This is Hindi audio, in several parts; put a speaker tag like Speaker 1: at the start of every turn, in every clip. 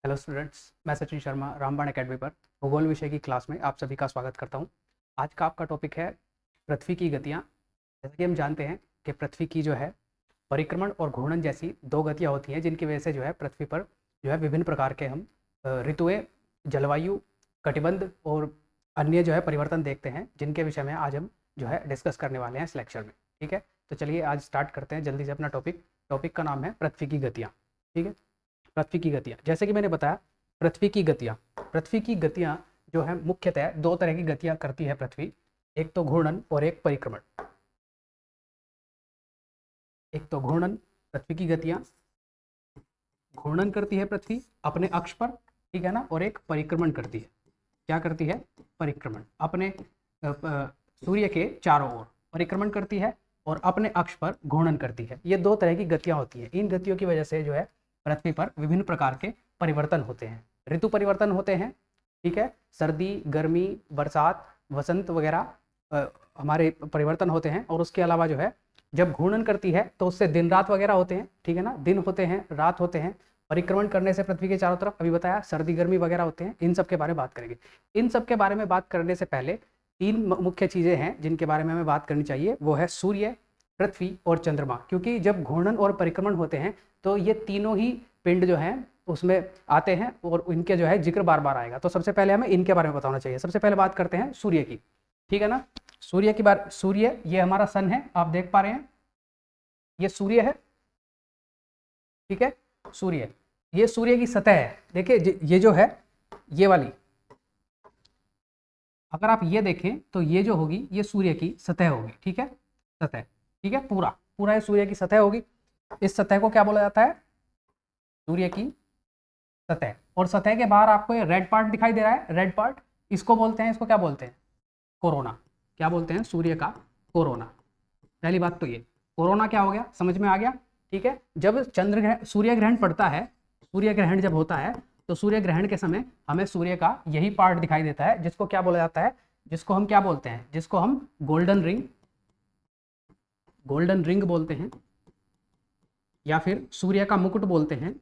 Speaker 1: हेलो स्टूडेंट्स, मैं सचिन शर्मा रामबाण एकेडमी पर भूगोल विषय की क्लास में आप सभी का स्वागत करता हूं। आज का आपका टॉपिक है पृथ्वी की गतियां। जैसे कि हम जानते हैं कि पृथ्वी की जो है परिक्रमण और घूर्णन जैसी दो गतियां होती हैं, जिनकी वजह से जो है पृथ्वी पर जो है विभिन्न प्रकार के हम ऋतुएं, जलवायु, कटिबंध और अन्य जो है परिवर्तन देखते हैं, जिनके विषय में आज हम जो है डिस्कस करने वाले हैं इस लेक्चर में। ठीक है, तो चलिए आज स्टार्ट करते हैं जल्दी से अपना टॉपिक। टॉपिक का नाम है पृथ्वी की गतियाँ। ठीक है, पृथ्वी की गतियाँ, जैसे कि मैंने बताया पृथ्वी की गतियाँ जो है मुख्यतः दो तरह की गतियाँ करती है पृथ्वी। एक तो घूर्णन और एक परिक्रमण। एक तो घूर्णन, पृथ्वी की गतियाँ घूर्णन करती है पृथ्वी अपने अक्ष पर, ठीक है ना, और एक परिक्रमण करती है। क्या करती है? परिक्रमण, अपने सूर्य के चारों ओर परिक्रमण करती है और अपने अक्ष पर घूर्णन करती है। ये दो तरह की गतियाँ होती हैं। इन गतियों की वजह से जो है पृथ्वी पर विभिन्न प्रकार के परिवर्तन होते हैं। ऋतु परिवर्तन होते हैं, ठीक है, सर्दी, गर्मी, बरसात, वसंत वगैरह हमारे परिवर्तन होते हैं। और उसके अलावा जो है जब घूर्णन करती है तो उससे दिन रात वगैरह होते हैं, ठीक है ना, दिन होते हैं, रात होते हैं। परिक्रमण करने से पृथ्वी के चारों तरफ अभी बताया सर्दी गर्मी वगैरह होते हैं। इन सब के बारे में बात करेंगे। इन सब के बारे में बात करने से पहले तीन मुख्य चीज़ें हैं जिनके बारे में हमें बात करनी चाहिए। वो है सूर्य, पृथ्वी और चंद्रमा। क्योंकि जब घूर्णन और परिक्रमण होते हैं तो ये तीनों ही पिंड जो हैं उसमें आते हैं और इनके जो है जिक्र बार बार आएगा। तो सबसे पहले हमें इनके बारे में बताना चाहिए। सबसे पहले बात करते हैं सूर्य की, ठीक है ना। सूर्य की बात, सूर्य ये हमारा सन है, आप देख पा रहे हैं, ये सूर्य है, ठीक है। सूर्य, ये सूर्य की सतह है। देखिए ये जो है ये वाली, अगर आप ये देखें तो ये जो होगी ये सूर्य की सतह होगी, ठीक है, सतह, ठीक है, पूरा पूरा ये सूर्य की सतह होगी। इस सतह को क्या बोला जाता है? सूर्य की सतह। और सतह के बाहर आपको ये रेड पार्ट दिखाई दे रहा है, रेड पार्ट, इसको बोलते हैं, इसको क्या बोलते हैं? कोरोना। क्या बोलते हैं? सूर्य का कोरोना। पहली बात तो ये कोरोना क्या हो गया, समझ में आ गया, ठीक है। जब चंद्र ग्रहण, सूर्य ग्रहण पड़ता है, सूर्य ग्रहण जब होता है तो सूर्य ग्रहण के समय हमें सूर्य का यही पार्ट दिखाई देता है, जिसको क्या बोला जाता है, जिसको हम क्या बोलते हैं, जिसको हम गोल्डन रिंग, गोल्डन रिंग बोलते हैं, या फिर सूर्य का मुकुट बोलते हैं।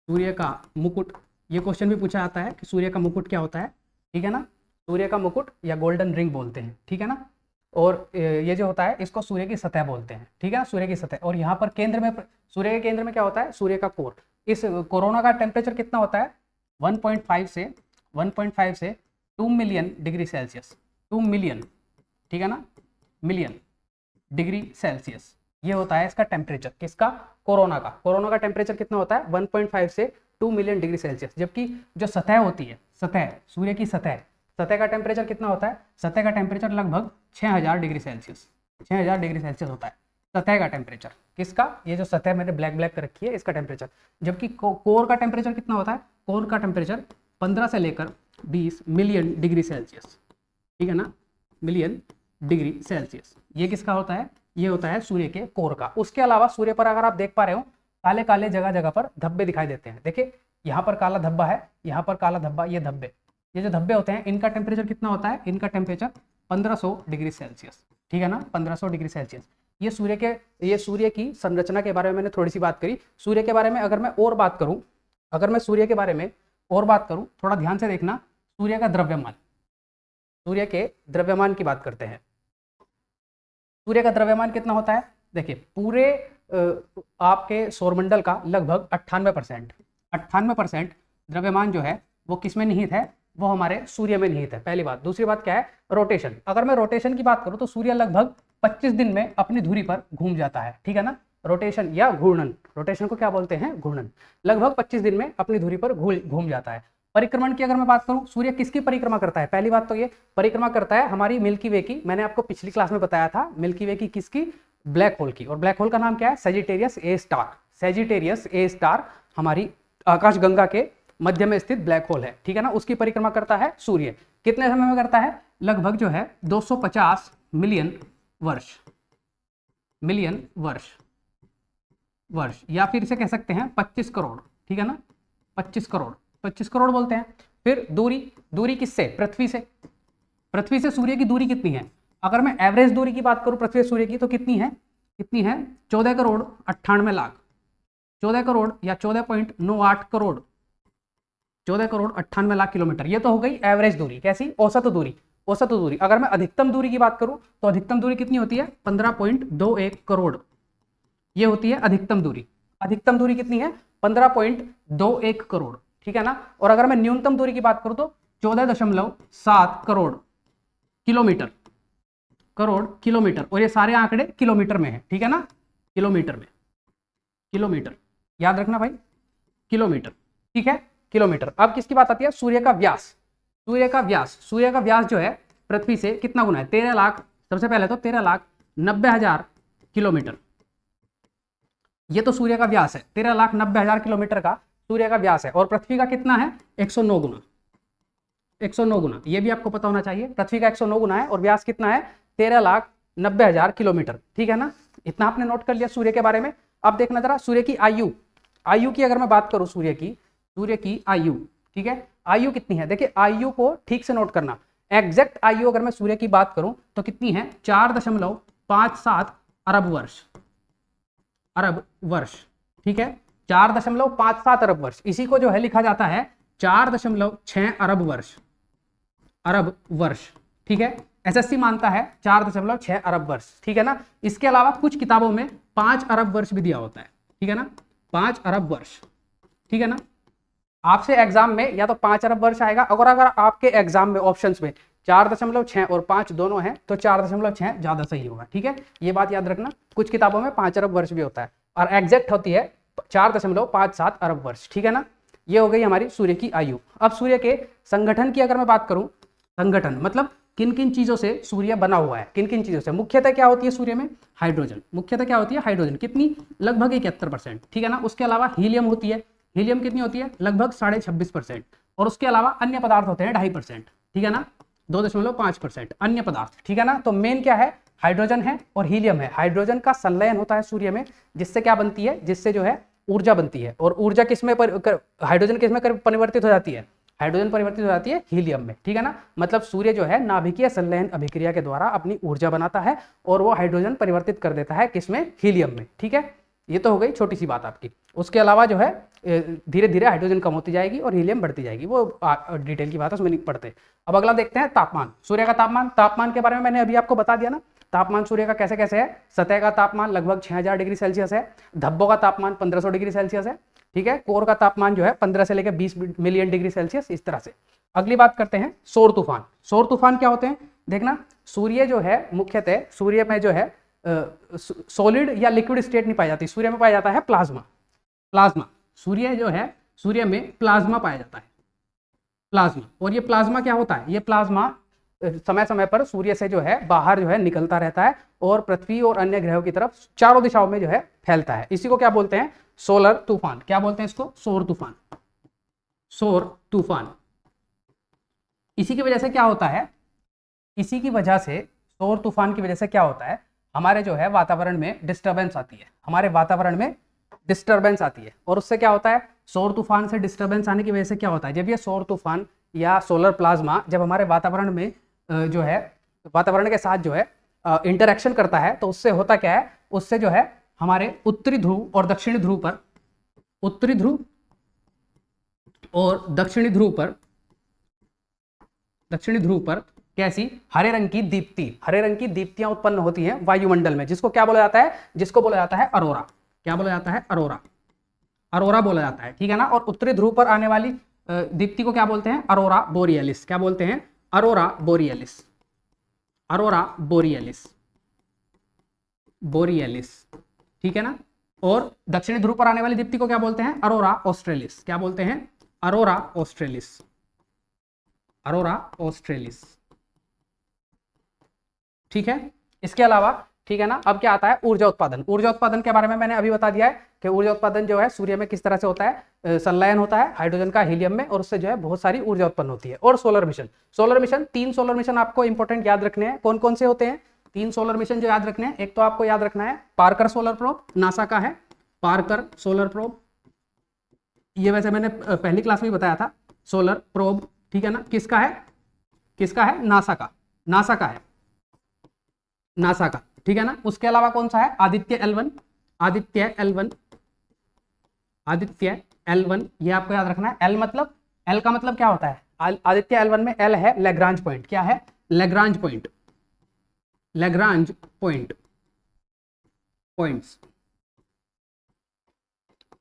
Speaker 1: सूर्य का मुकुट, ये क्वेश्चन भी पूछा जाता है कि सूर्य का मुकुट क्या होता है, ठीक है ना। सूर्य का मुकुट या गोल्डन रिंग बोलते हैं, ठीक है ना। और ये जो होता है इसको सूर्य की सतह बोलते हैं, ठीक है ना, सूर्य की सतह। और यहाँ पर केंद्र में, सूर्य के केंद्र में क्या होता है? सूर्य का कोर। इस कोरोना का टेम्परेचर कितना होता है? 1.5 से 2 मिलियन डिग्री सेल्सियस, 2 मिलियन, ठीक है ना, मिलियन डिग्री सेल्सियस। ये होता है इसका टेम्परेचर, किसका? कोरोना का। कोरोना का टेम्परेचर कितना होता है? 1.5 से 2 मिलियन डिग्री सेल्सियस। जबकि जो सतह होती है, सतह, सूर्य की सतह, सतह का टेम्परेचर कितना होता है? सतह का टेम्परेचर लगभग 6000 डिग्री सेल्सियस, 6000 डिग्री सेल्सियस होता है सतह का टेम्परेचर। किसका? ये जो सतह मैंने ब्लैक ब्लैक कर रखी है, इसका टेम्परेचर। जबकि कोर का टेम्परेचर कितना होता है? कोर का टेम्परेचर 15 से लेकर 20 मिलियन डिग्री सेल्सियस, ठीक है ना, मिलियन डिग्री सेल्सियस। ये किसका होता है? ये होता है सूर्य के कोर का। उसके अलावा सूर्य पर अगर आप देख पा रहे हो, काले काले जगह जगह पर धब्बे दिखाई देते हैं। देखिए यहाँ पर काला धब्बा है, यहाँ पर काला धब्बा, ये धब्बे, ये जो धब्बे होते हैं इनका टेम्परेचर कितना होता है? इनका टेम्परेचर 1500 डिग्री सेल्सियस, ठीक है ना, 1500 डिग्री सेल्सियस। ये सूर्य के, ये सूर्य की संरचना के बारे में मैंने थोड़ी सी बात करी। सूर्य के बारे में अगर मैं और बात करूं, अगर मैं सूर्य के बारे में और बात करूं, थोड़ा ध्यान से देखना, सूर्य का द्रव्यमान, सूर्य के द्रव्यमान की बात करते हैं। सूर्य का द्रव्यमान कितना होता है? देखिए पूरे आपके सौरमंडल का लगभग 98% द्रव्यमान जो है वो किस में निहित है? वो हमारे सूर्य में निहित है, पहली बात। दूसरी बात क्या है? रोटेशन। अगर मैं रोटेशन की बात करूं तो सूर्य लगभग 25 दिन में अपनी धुरी पर घूम जाता है, ठीक है ना। रोटेशन या घूर्णन, रोटेशन को क्या बोलते हैं? घूर्णन। लगभग 25 दिन में अपनी धुरी पर घूम जाता है। परिक्रमण की अगर मैं बात करूं, सूर्य किसकी परिक्रमा करता है? पहली बात तो ये परिक्रमा करता है हमारी मिल्की वे की। मैंने आपको पिछली क्लास में बताया था मिल्की वे की, किसकी? ब्लैक होल की। और ब्लैक होल का नाम क्या है? सजिटेरियस ए स्टार। सजिटेरियस ए स्टार हमारी आकाशगंगा के मध्य में स्थित ब्लैक होल है, ठीक है ना। उसकी परिक्रमा करता है सूर्य। कितने समय में करता है? लगभग जो है 250 मिलियन वर्ष, मिलियन वर्ष, वर्ष, या फिर इसे कह सकते हैं 25 करोड़, ठीक है ना, 25 करोड़, 25 करोड़ बोलते हैं। फिर दूरी, दूरी किससे? पृथ्वी से। पृथ्वी से सूर्य की दूरी कितनी है? अगर मैं एवरेज दूरी की बात करूं पृथ्वी से सूर्य की तो कितनी है? कितनी है? 14 करोड़ 98 लाख, 14 करोड़ या 14.98 करोड़, 14 करोड़ 98 लाख किलोमीटर। ये तो हो गई एवरेज दूरी, कैसी, औसत दूरी, औसत दूरी। अगर मैं अधिकतम दूरी की बात करूं तो अधिकतम दूरी कितनी होती है, 15.21 करोड़, ये होती है अधिकतम दूरी। अधिकतम दूरी कितनी है, 15.21 करोड़, ठीक है ना। और अगर मैं न्यूनतम दूरी की बात करूं तो 14.7 करोड़ किलोमीटर, करोड़ किलोमीटर, और ये सारे आंकड़े किलोमीटर में है, ठीक है ना, किलोमीटर में, किलोमीटर याद रखना भाई, किलोमीटर, ठीक है, किलोमीटर। अब किसकी बात आती है, सूर्य का व्यास। सूर्य का व्यास, सूर्य का व्यास जो है पृथ्वी से कितना गुना है, 13 लाख, सबसे पहले तो 13,90,000 किलोमीटर। ये तो सूर्य का व्यास है, 13,90,000 किलोमीटर का सूर्य का व्यास है। और पृथ्वी का कितना है, 109 गुना, 109 गुना, ये भी आपको पता होना चाहिए। पृथ्वी का 109 गुना है और व्यास कितना है, 13,90,000 किलोमीटर, ठीक है ना। इतना आपने नोट कर लिया सूर्य के बारे में। अब देखना जरा सूर्य की आयु, आयु की अगर मैं बात करूं, सूर्य की आयु, ठीक है, आयु कितनी है, देखिए आयु को ठीक से नोट करना। एग्जैक्ट आयु अगर मैं सूर्य की बात करूं तो कितनी है, 4.57 अरब वर्ष, अरब वर्ष, ठीक है, 4.57 अरब वर्ष। इसी को जो है लिखा जाता है 4.6 अरब वर्ष, अरब वर्ष, ठीक है। एसएससी मानता है 4.6 अरब वर्ष, ठीक है ना। इसके अलावा कुछ किताबों में 5 अरब वर्ष भी दिया होता है, ठीक है ना, 5 अरब वर्ष, ठीक है ना। आपसे एग्जाम में या तो 5 अरब वर्ष आएगा, अगर आपके एग्जाम में ऑप्शंस में 4.6 और 5 दोनों हैं तो 4.6 ज्यादा सही होगा, ठीक है, ये बात याद रखना। कुछ किताबों में 5 अरब वर्ष भी होता है और एग्जैक्ट होती है 4.57 अरब वर्ष, ठीक है ना। ये हो गई हमारी सूर्य की आयु। अब सूर्य के संगठन की अगर मैं बात करूं, संगठन मतलब किन किन चीजों से सूर्य बना हुआ है, किन किन चीजों से, मुख्यतः क्या होती है सूर्य में, हाइड्रोजन, मुख्यतः क्या होती है, हाइड्रोजन, कितनी, लगभग 71%, ठीक है ना। उसके अलावा हीलियम होती है, हीलियम कितनी होती है, लगभग 26.5%, और उसके अलावा अन्य पदार्थ होते हैं 2.5%, ठीक है ना, 2.5% अन्य पदार्थ, ठीक है ना। तो मेन क्या है, हाइड्रोजन है और हीलियम है। हाइड्रोजन का संलयन होता है सूर्य में, जिससे क्या बनती है, जिससे जो है ऊर्जा बनती है। और ऊर्जा किसमें हाइड्रोजन किसमें परिवर्तित हो जाती है, हाइड्रोजन परिवर्तित हो जाती है हीलियम में, ठीक है ना। मतलब सूर्य जो है नाभिकीय संलयन अभिक्रिया के द्वारा अपनी ऊर्जा बनाता है और वो हाइड्रोजन परिवर्तित कर देता है किसमें, हीलियम में, ठीक है। ये तो हो गई छोटी सी बात आपकी। उसके अलावा जो है धीरे धीरे हाइड्रोजन कम होती जाएगी और हीलियम बढ़ती जाएगी, वो डिटेल की बात है, उसमें नहीं पढ़ते। अब अगला देखते हैं तापमान, सूर्य का तापमान। तापमान के बारे में मैंने अभी आपको बता दिया ना, तापमान सूर्य का कैसे कैसे है। सतह का तापमान लगभग 6000 डिग्री सेल्सियस है, धब्बों का तापमान 1500 डिग्री सेल्सियस है, ठीक है। कोर का तापमान जो है 15 से लेकर 20 मिलियन डिग्री सेल्सियस, इस तरह से। अगली बात करते हैं सौर तूफान। सौर तूफान क्या होते हैं, देखना सूर्य जो है मुख्यतः, सूर्य में जो है सॉलिड या लिक्विड स्टेट नहीं पाई जाती, सूर्य में पाया जाता है प्लाज्मा, प्लाज्मा। सूर्य जो है, सूर्य में प्लाज्मा पाया जाता है, प्लाज्मा। और ये प्लाज्मा क्या होता है, ये प्लाज्मा समय समय पर सूर्य से जो है बाहर जो है निकलता रहता है और पृथ्वी और अन्य ग्रहों की तरफ चारों दिशाओं में जो है फैलता है। इसी को क्या बोलते हैं, सोलर तूफान। क्या बोलते हैं इसको, सौर तूफान, सौर तूफान। इसी की वजह से क्या होता है, इसी की वजह से, सौर तूफान की वजह से क्या होता है, हमारे जो है वातावरण में डिस्टर्बेंस आती है, हमारे वातावरण में डिस्टर्बेंस आती है। और उससे क्या होता है, सौर तूफान से डिस्टर्बेंस आने की वजह से क्या होता है, जब ये सौर तूफान या सोलर प्लाज्मा जब हमारे वातावरण में जो है, वातावरण के साथ जो है इंटरेक्शन करता है, तो उससे होता क्या है, उससे जो है हमारे उत्तरी ध्रुव और दक्षिणी ध्रुव पर, उत्तरी ध्रुव और दक्षिणी ध्रुव पर, दक्षिणी ध्रुव पर कैसी, हरे रंग की दीप्ति, हरे रंग की दीप्तियां उत्पन्न होती हैं वायुमंडल में, जिसको क्या बोला जाता है, जिसको बोला जाता है अरोरा। क्या बोला जाता है, अरोरा, अरोरा बोला जाता है, ठीक है ना। और उत्तरी ध्रुव पर आने वाली दीप्ति को क्या बोलते हैं, अरोरा बोरियलिस। क्या बोलते हैं, अरोरा बोरियलिस, अरोरा बोरियलिस, बोरियलिस, ठीक है ना। और दक्षिणी ध्रुव पर आने वाली दीप्ति को क्या बोलते हैं, अरोरा ऑस्ट्रेलिस। क्या बोलते हैं, अरोरा ऑस्ट्रेलिस, अरोरा ऑस्ट्रेलिस, ठीक है। इसके अलावा, ठीक है ना, अब क्या आता है, ऊर्जा उत्पादन। ऊर्जा उत्पादन के बारे में मैंने अभी बता दिया है कि ऊर्जा उत्पादन जो है सूर्य में किस तरह से होता है, संलयन होता है हाइड्रोजन का हीलियम में, और उससे जो है बहुत सारी ऊर्जा उत्पन्न होती है। और solar mission, solar mission, 3 solar mission आपको इंपॉर्टेंट याद रखने हैं। कौन कौन से होते हैं 3 सोलर मिशन जो याद रखने हैं, एक तो आपको याद रखना है पार्कर सोलर प्रोब, नासा का है पार्कर सोलर प्रोब, ये वैसे मैंने पहली क्लास में बताया था, सोलर प्रोब, ठीक है ना। किसका है, किसका है, नासा का, नासा का है, नासा का, ठीक है ना। उसके अलावा कौन सा है, Aditya L1, Aditya L1, Aditya L1, ये आपको याद रखना है। L मतलब, L का मतलब क्या होता है? आदित्य L1 में L है लैग्रांज पॉइंट। क्या है? Lagrange point, Lagrange point, points,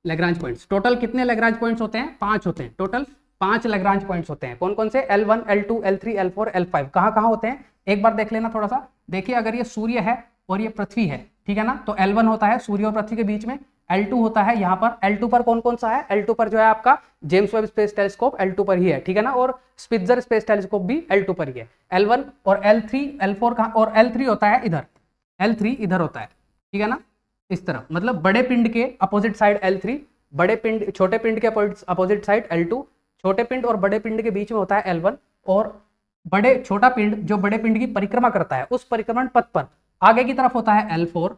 Speaker 1: Lagrange points. Total कितने लैग्रांज पॉइंट्स होते हैं? 5 होते हैं। टोटल 5 लैग्रांज पॉइंट्स होते हैं। कौन कौन से? L1, L2, L3, L4, L5। कहाँ कहाँ होते हैं एक बार देख लेना थोड़ा सा। देखिए, अगर ये सूर्य है और ये पृथ्वी है, ठीक है ना, तो L1 होता है सूर्य और पृथ्वी के बीच में। L2 होता है यहाँ पर। L2 पर कौन कौन सा है? L2 पर जो है आपका James Webb space telescope L2 पर ही है, ठीक है ना, और स्पिट्जर स्पेस टेलीस्कोप भी L2 पर ही है। L1 और L3, L4 कहाँ? और L3 होता है इधर, L3 इधर होता है, ठीक है ना, इस तरफ। मतलब बड़े पिंड के अपोजिट साइड L3, बड़े पिंड, छोटे पिंड के अपोजिट साइड L2, छोटे पिंड और बड़े पिंड के बीच में होता है L1, और बड़े छोटा पिंड जो बड़े पिंड की परिक्रमा करता है उस परिक्रमण पथ पर आगे की तरफ होता है L4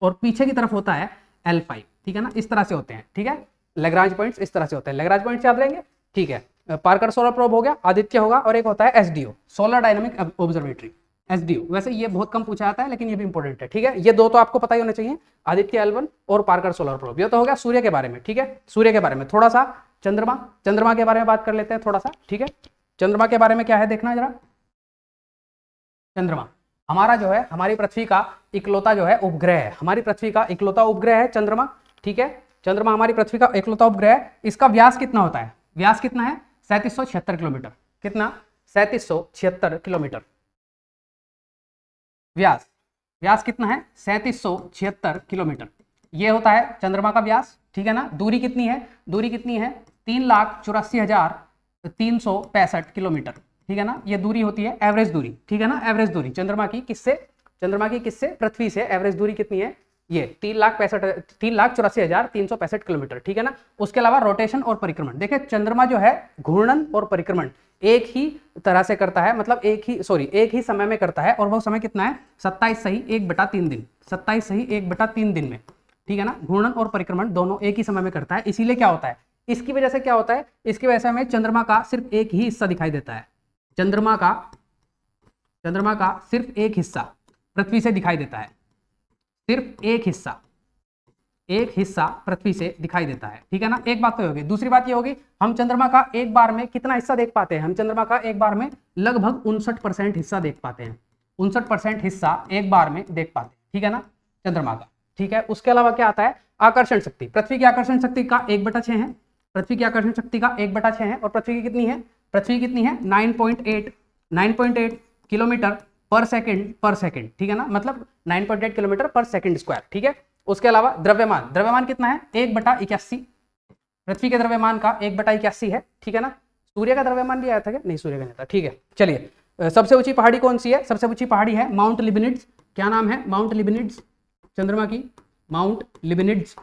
Speaker 1: और पीछे की तरफ होता है L5, ठीक है ना, इस तरह से होते हैं, ठीक है। लैग्रांज पॉइंट्स इस तरह से होते हैं। लैग्रांज पॉइंट्स याद रहेंगे, ठीक है। पार्कर सोलर प्रोब हो गया, आदित्य होगा, और एक होता है SDO, solar dynamic observatory, SDO। वैसे ये बहुत कम पूछा जाता है लेकिन ये भी इंपॉर्टेंट है, ठीक है। ये दो तो आपको पता ही होने चाहिए, आदित्य L1 और पार्कर सोलर प्रोब। ये तो हो गया सूर्य के बारे में, ठीक है। सूर्य के बारे में थोड़ा सा चंद्रमा, चंद्रमा के बारे में बात कर लेते हैं थोड़ा सा, ठीक है। चंद्रमा के बारे में क्या है देखना जरा। चंद्रमा हमारा जो है, हमारी पृथ्वी का इकलौता जो है उपग्रह है। हमारी पृथ्वी का इकलौता उपग्रह है चंद्रमा, ठीक है। चंद्रमा हमारी पृथ्वी का इकलौता उपग्रह है। इसका व्यास कितना होता है? व्यास कितना है? 3776 किलोमीटर। कितना? 3776 किलोमीटर व्यास। व्यास कितना है? 3776 किलोमीटर। ये होता है चंद्रमा का व्यास, ठीक है ना। दूरी कितनी है? दूरी कितनी है? 3,84,365 किलोमीटर, ठीक है ना। ये दूरी होती है एवरेज दूरी, ठीक है ना, एवरेज दूरी चंद्रमा की किससे? चंद्रमा की किससे? पृथ्वी से। एवरेज दूरी कितनी है? ये 3,84,365 किलोमीटर, ठीक है ना। उसके अलावा रोटेशन और परिक्रमण, देखिए चंद्रमा जो है घूर्णन और परिक्रमण एक ही तरह से करता है, मतलब एक ही समय में करता है, और वो समय कितना है? 27 सही 1/3 दिन, 27 सही 1/3 दिन में, ठीक है ना। घूर्णन और परिक्रमण दोनों एक ही समय में करता है। इसीलिए क्या होता है, इसकी वजह से क्या होता है, इसकी वजह से हमें चंद्रमा का सिर्फ एक ही हिस्सा दिखाई देता है। चंद्रमा का सिर्फ एक हिस्सा पृथ्वी से दिखाई देता है, सिर्फ एक हिस्सा पृथ्वी से दिखाई देता है, ठीक है ना। एक बात तो होगी। दूसरी बात ये होगी, हम चंद्रमा का एक बार में कितना हिस्सा देख पाते हैं? हम चंद्रमा का एक बार में लगभग 59% हिस्सा देख पाते हैं। 59% हिस्सा एक बार में देख पाते हैं, ठीक है ना, चंद्रमा का, ठीक है। उसके अलावा क्या आता है? आकर्षण शक्ति। पृथ्वी की आकर्षण शक्ति का 1/6 है। पृथ्वी की आकर्षण शक्ति का 1/6 है। और पृथ्वी की कितनी है? पृथ्वी कितनी है? 9.8 किलोमीटर पर सेकंड, ठीक है ना, मतलब 9.8 किलोमीटर पर सेकंड स्क्वायर, ठीक है। उसके अलावा द्रव्यमान कितना है? 1/81। पृथ्वी के द्रव्यमान का 1/81 है, ठीक है ना। सूर्य का द्रव्यमान भी आया था क्या? नहीं, सूर्य का नहीं था, ठीक है। चलिए, सबसे ऊंची पहाड़ी कौन सी है? सबसे ऊंची पहाड़ी है माउंट लिबिनिड्स। क्या नाम है? माउंट लिबिनिड्स, चंद्रमा की माउंट लिबिनिड्स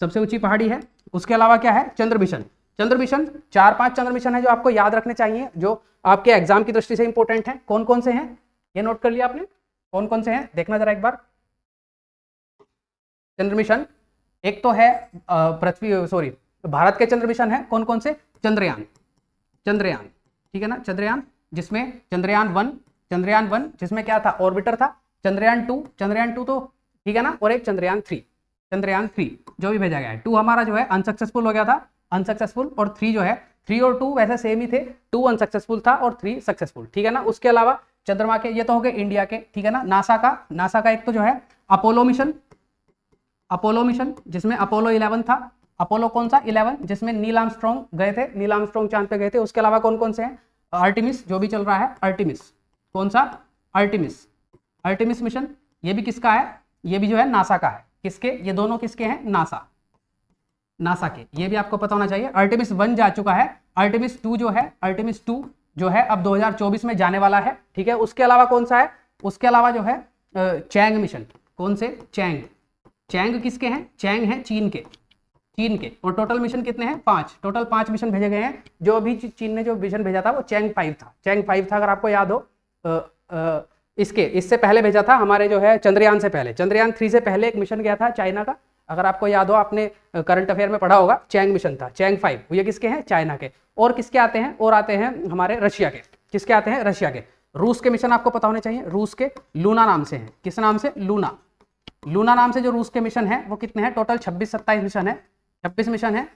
Speaker 1: सबसे ऊंची पहाड़ी है। उसके अलावा क्या है? चंद्र मिशन। 4-5 चंद्र मिशन है जो आपको याद रखने चाहिए, जो आपके एग्जाम की दृष्टि से इंपॉर्टेंट है। कौन कौन से हैं ये नोट कर लिया आपने? कौन कौन से हैं देखना जरा एक बार। चंद्र मिशन एक तो है भारत के चंद्र मिशन है। कौन कौन से? चंद्रयान, ठीक है ना, चंद्रयान, जिसमें चंद्रयान 1 जिसमें क्या था? ऑर्बिटर था। चंद्रयान 2 तो ठीक है ना, और एक चंद्रयान 3 जो भी भेजा गया है। 2 हमारा जो है अनसक्सेसफुल हो गया था, अनसक्सेसफुल, और 3 जो है 3 और 2 वैसे सेम ही थे। 2 अनसक्सेसफुल था और 3 सक्सेसफुल, ठीक है ना। उसके अलावा चंद्रमा के, ये तो हो गए इंडिया के, ठीक है ना। नासा का एक तो जो है अपोलो मिशन जिसमें अपोलो 11 था। अपोलो कौन सा? 11, जिसमें नील आर्मस्ट्रॉन्ग गए थे, नील आर्मस्ट्रॉन्ग चांद पे गए थे। उसके अलावा कौन कौन से हैं? आर्टिमिस जो भी चल रहा है, आर्टिमिस, कौन सा? आर्टिमिस मिशन, ये भी किसका है? ये भी जो है नासा का है। किसके? ये दोनों किसके हैं? नासा के। ये भी आपको पता होना चाहिए। आर्टिमिस 1 जा चुका है। आर्टिमिस 2 जो है अब 2024 में जाने वाला है, ठीक है। उसके अलावा कौन सा है? उसके अलावा जो है चैंग मिशन। कौन से? चैंग किसके हैं? चैंग है चीन के। और टोटल मिशन कितने हैं? 5। टोटल 5 मिशन भेजे गए हैं। जो अभी चीन ने जो मिशन भेजा था वो चैंग 5 था। अगर आपको याद हो, इससे पहले भेजा था हमारे जो है चंद्रयान से पहले। चंद्रयान 3 से पहले एक मिशन गया था चाइना का, अगर आपको याद हो, आपने करंट अफेयर में पढ़ा होगा। चैंग मिशन था, चैंग 5। ये किसके हैं? चाइना के। और किसके आते हैं? और आते हैं हमारे रशिया के। किसके आते हैं? रशिया के। रूस के मिशन आपको पता होने चाहिए। रूस के लूना नाम से हैं। किस नाम से? लूना नाम से जो रूस के मिशन है वो कितने हैं? टोटल 26-27 मिशन है, 26 मिशन है,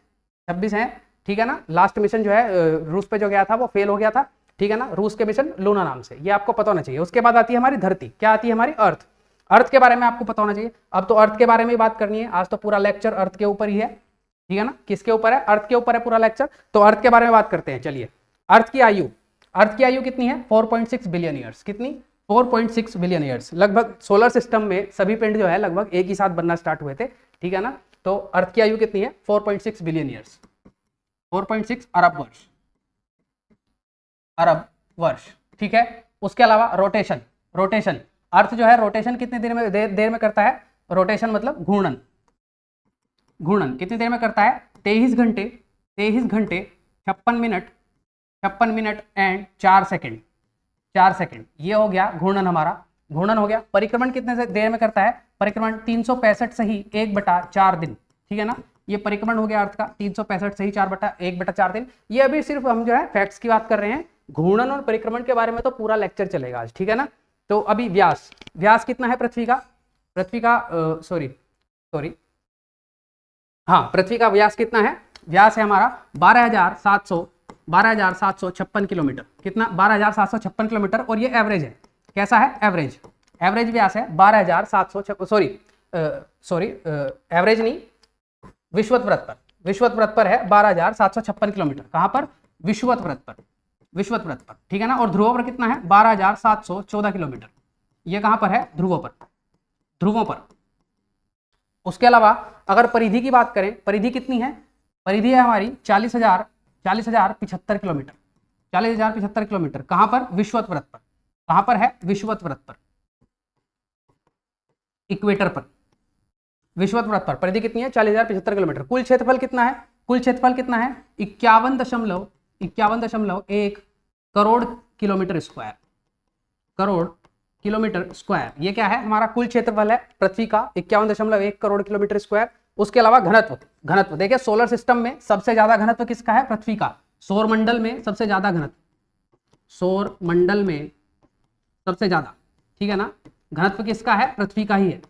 Speaker 1: 26 है, ठीक है ना। लास्ट मिशन जो है रूस पे जो गया था वो फेल हो गया था, ठीक है ना, रूस के मिशन लूना नाम से, ये आपको पता होना चाहिए। उसके बाद आती है हमारी धरती, क्या आती है हमारी अर्थ। अर्थ के बारे में आपको पता होना चाहिए। अब तो अर्थ के बारे में ही बात करनी है, आज तो पूरा लेक्चर अर्थ के ऊपर ही है, ठीक है ना। किसके ऊपर है? अर्थ के ऊपर है पूरा लेक्चर। तो अर्थ के बारे में बात करते हैं, चलिए। अर्थ की आयु, अर्थ की आयु कितनी है? 4.6 बिलियन ईयर्स। कितनी? 4.6 बिलियन ईयर्स। लगभग सोलर सिस्टम में सभी पिंड जो है लगभग एक ही साथ बनना स्टार्ट हुए थे, ठीक है ना। तो अर्थ की आयु कितनी है? 4.6 बिलियन ईयर्स, 4.6 अरब वर्ष, अरब वर्ष, ठीक है। उसके अलावा रोटेशन, रोटेशन, अर्थ जो है रोटेशन कितनी देर में करता है? रोटेशन मतलब घूर्णन, घूर्णन कितनी देर में करता है? 23 घंटे, 23 घंटे 56 minute, 56 minute and 4 second, 4 second. ये हो गया घूर्णन, हमारा घूर्णन हो गया। परिक्रमण कितने से देर में करता है? परिक्रमण 365 से ही 1/4 दिन, ठीक है ना। ये परिक्रमण हो गया अर्थ का, 365 से ही 1/4 दिन। ये अभी सिर्फ हम जो है फैक्ट्स की बात कर रहे हैं, घूर्णन और परिक्रमण के बारे में तो पूरा लेक्चर चलेगा आज, ठीक है ना। तो अभी व्यास, व्यास कितना है पृथ्वी का? पृथ्वी का सॉरी, हाँ, पृथ्वी का व्यास कितना है? व्यास है हमारा 12,756 किलोमीटर। कितना? 12,756 किलोमीटर। और ये एवरेज है, कैसा है? एवरेज, एवरेज व्यास है 12,700, सॉरी एवरेज नहीं, विषुवत वृत्त पर, विषुवत वृत्त पर है 12,756 किलोमीटर। कहां पर? विषुवत वृत्त पर, विषुवत वृत्त पर, ठीक है ना। और ध्रुवों पर कितना है? 12,714 किलोमीटर। ये कहां पर है? ध्रुवों पर, ध्रुवों पर। उसके अलावा अगर परिधि की बात करें, परिधि कितनी है? परिधि है हमारी 40,075 किलोमीटर, 40,075 किलोमीटर। कहां पर? विषुवत वृत्त पर। कहां पर है? विषुवत वृत्त पर, इक्वेटर पर, विषुवत वृत्त पर परिधि कितनी है? 40,075 किलोमीटर। कुल क्षेत्रफल कितना है? कुल क्षेत्रफल कितना है? 51.1 crore kilometre square, crore kilometre square. ये क्या है? हमारा कुल क्षेत्रफल है पृथ्वी का 51.1 करोड़ किलोमीटर स्क्वायर। उसके अलावा घनत्व, घनत्व देखिए सोलर सिस्टम में सबसे ज्यादा घनत्व किसका है? पृथ्वी का। सौर मंडल में सबसे ज्यादा घनत्व, सौर मंडल में सबसे ज्यादा, ठीक है ना, घनत्व किसका है? पृथ्वी का ही है।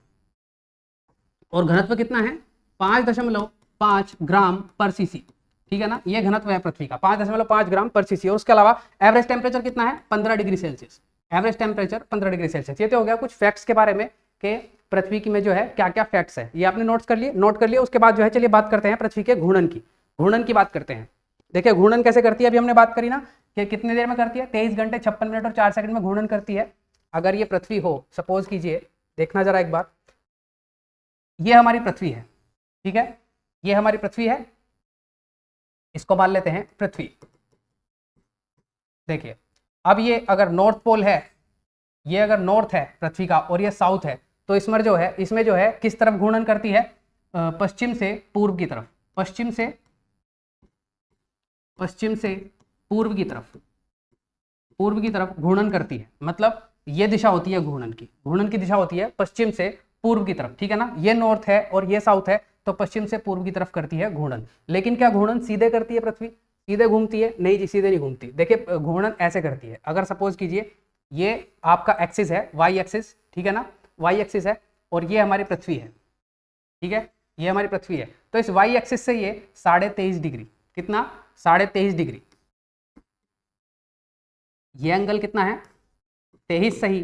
Speaker 1: और घनत्व कितना है? 5.5 ग्राम पर सीसी, ठीक है ना। ये घनत्व है पृथ्वी का, 5.5 ग्राम पर सीसी। और उसके अलावा एवरेज टेम्परेचर कितना है? 15 degree Celsius, average temperature 15 degree Celsius. ये तो हो गया कुछ फैक्ट्स के बारे में कि पृथ्वी की में जो है क्या क्या फैक्ट्स है, ये आपने नोट कर लिए, नोट कर लिए। उसके बाद जो है चलिए बात करते हैं पृथ्वी के घूर्णन की, घूर्णन की बात करते हैं। देखिए घूर्णन कैसे करती है, अभी हमने बात करी ना कि कितनी देर में करती है? 23 घंटे 56 मिनट और 4 सेकंड में घूर्णन करती है। अगर ये पृथ्वी हो, सपोज कीजिए, देखना जरा एक बार, ये हमारी पृथ्वी है, ठीक है, ये हमारी पृथ्वी है, इसको मान लेते हैं पृथ्वी। देखिए अब ये अगर नॉर्थ पोल है, ये अगर नॉर्थ है पृथ्वी का और ये साउथ है, तो इसमें जो है, इसमें जो है किस तरफ घूर्णन करती है? पश्चिम से पूर्व की तरफ, पश्चिम से पूर्व की तरफ, पूर्व की तरफ घूर्णन करती है। मतलब ये दिशा होती है घूर्णन की, घूर्णन की दिशा होती है पश्चिम से पूर्व की तरफ, ठीक है ना। ये नॉर्थ है और ये साउथ है, तो पश्चिम से पूर्व की तरफ करती है घूर्णन। लेकिन क्या घूर्णन सीधे करती है पृथ्वी? सीधे घूमती है? नहीं जी, सीधे नहीं घूमती। देखिए घूर्णन ऐसे करती है, अगर सपोज कीजिए ये आपका एक्सिस है, वाई एक्सिस, ठीक है ना, वाई एक्सिस है, और ये हमारी पृथ्वी है, ठीक है, ये हमारी पृथ्वी है। तो इस वाई एक्सिस से ये 23.5 डिग्री, कितना? 23.5 डिग्री। ये एंगल कितना है? 23 सही,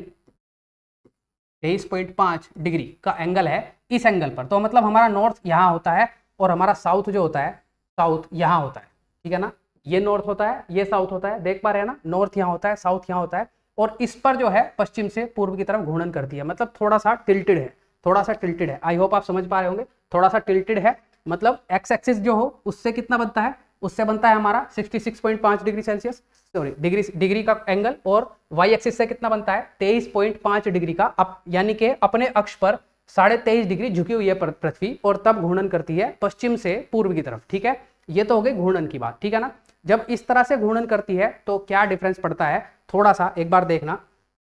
Speaker 1: 23.5 डिग्री का एंगल है इस एंगल पर। तो मतलब हमारा नॉर्थ यहाँ होता है और हमारा साउथ जो होता है, साउथ यहाँ होता है, ठीक है ना। ये नॉर्थ होता है, ये साउथ होता है, देख पा रहे हैं ना, नॉर्थ यहाँ होता है, साउथ यहाँ होता है। और इस पर जो है पश्चिम से पूर्व की तरफ घूर्णन करती है। मतलब थोड़ा सा टिल्टेड है, थोड़ा सा टिल्टेड है। आई होप आप समझ पा रहे होंगे, थोड़ा सा टिल्टेड है। मतलब एक्स एक्सिस जो हो उससे कितना बनता है? उससे बनता है हमारा 66.5 डिग्री सेल्सियस, सॉरी डिग्री का एंगल। और वाई एक्सिस से कितना बनता है? 23.5 डिग्री का। अब यानी कि अपने अक्ष पर 23.5 डिग्री झुकी हुई है पृथ्वी, और तब घूर्णन करती है पश्चिम से पूर्व की तरफ, ठीक है। ये तो हो गई घूर्णन की बात, ठीक है ना। जब इस तरह से घूर्णन करती है तो क्या डिफरेंस पड़ता है? थोड़ा सा एक बार देखना,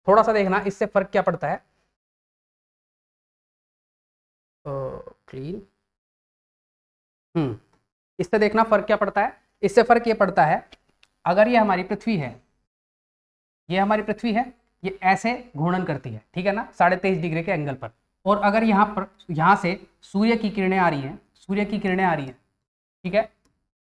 Speaker 1: थोड़ा सा देखना, इससे फर्क क्या पड़ता है। क्लीन, इससे देखना फर्क क्या पड़ता है। इससे फर्क ये पड़ता है, अगर ये हमारी पृथ्वी है, ये हमारी पृथ्वी है, ये ऐसे घूर्णन करती है, ठीक है ना, 23.5 डिग्री के एंगल पर। और अगर यहाँ पर, यहाँ से सूर्य की किरणें आ रही हैं, सूर्य की किरणें आ रही हैं, ठीक है,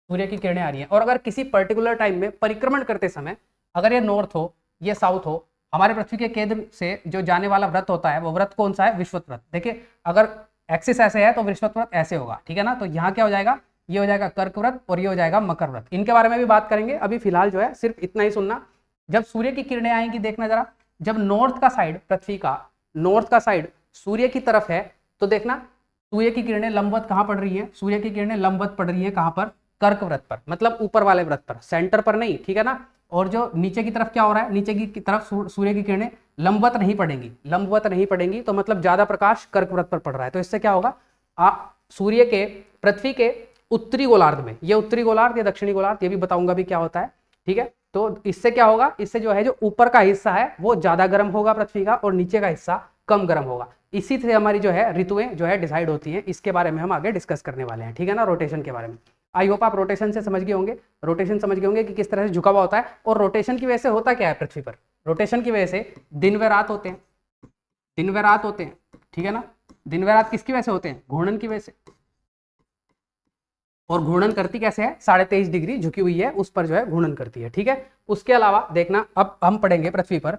Speaker 1: सूर्य की किरणें आ रही हैं, और अगर किसी पर्टिकुलर टाइम में परिक्रमण करते समय अगर ये नॉर्थ हो ये साउथ हो, हमारे पृथ्वी के केंद्र से जो जाने वाला व्रत होता है वो व्रत कौन सा है? विषुवत व्रत। देखिए अगर एक्सिस ऐसे है तो विषुवत व्रत ऐसे होगा, ठीक है ना। तो यहाँ क्या हो जाएगा? ये हो जाएगा कर्क व्रत और ये हो जाएगा मकर व्रत। इनके बारे में भी बात करेंगे, अभी फिलहाल जो है सिर्फ इतना ही सुनना। जब सूर्य की किरणें आएंगी, देखना जरा, जब नॉर्थ का साइड, पृथ्वी का नॉर्थ का साइड सूर्य की तरफ है, तो देखना सूर्य की किरणें लंबवत कहाँ पड़ रही है? सूर्य की किरणें लंबवत पड़ रही है कहाँ पर? कर्क व्रत पर, मतलब ऊपर वाले व्रत पर, सेंटर पर नहीं, ठीक है ना। और जो नीचे की तरफ क्या हो रहा है? नीचे की तरफ सूर्य की किरणें लंबवत नहीं पड़ेंगी, लंबवत नहीं पड़ेंगी, तो मतलब ज्यादा प्रकाश कर्क व्रत पर पड़ रहा है। तो इससे क्या होगा? सूर्य के, पृथ्वी के उत्तरी गोलार्ध में, ये उत्तरी गोलार्ध या दक्षिणी गोलार्ध, ये भी बताऊंगा भी क्या होता है, ठीक है। तो इससे क्या होगा? इससे जो है जो ऊपर का हिस्सा है वो ज्यादा गर्म होगा पृथ्वी का, और नीचे का हिस्सा कम गर्म होगा। इसी से हमारी जो है ऋतुएं जो है डिसाइड होती हैं। इसके बारे में हम आगे डिस्कस करने वाले हैं, ठीक है ना, रोटेशन के बारे में। आई होप आप रोटेशन से समझ गए होंगे, रोटेशन समझ गए होंगे कि किस तरह से झुका हुआ होता है। और रोटेशन की वजह से होता क्या है पृथ्वी पर? रोटेशन की वजह से दिन व रात होते हैं, दिन व रात होते हैं, ठीक है ना। दिन व रात किसकी वजह से होते हैं? घूर्णन की वजह से। और घूर्णन करती कैसे है? 23.5 डिग्री झुकी हुई है उस पर जो है घूर्णन करती है, ठीक है। उसके अलावा देखना, अब हम पढ़ेंगे पृथ्वी पर,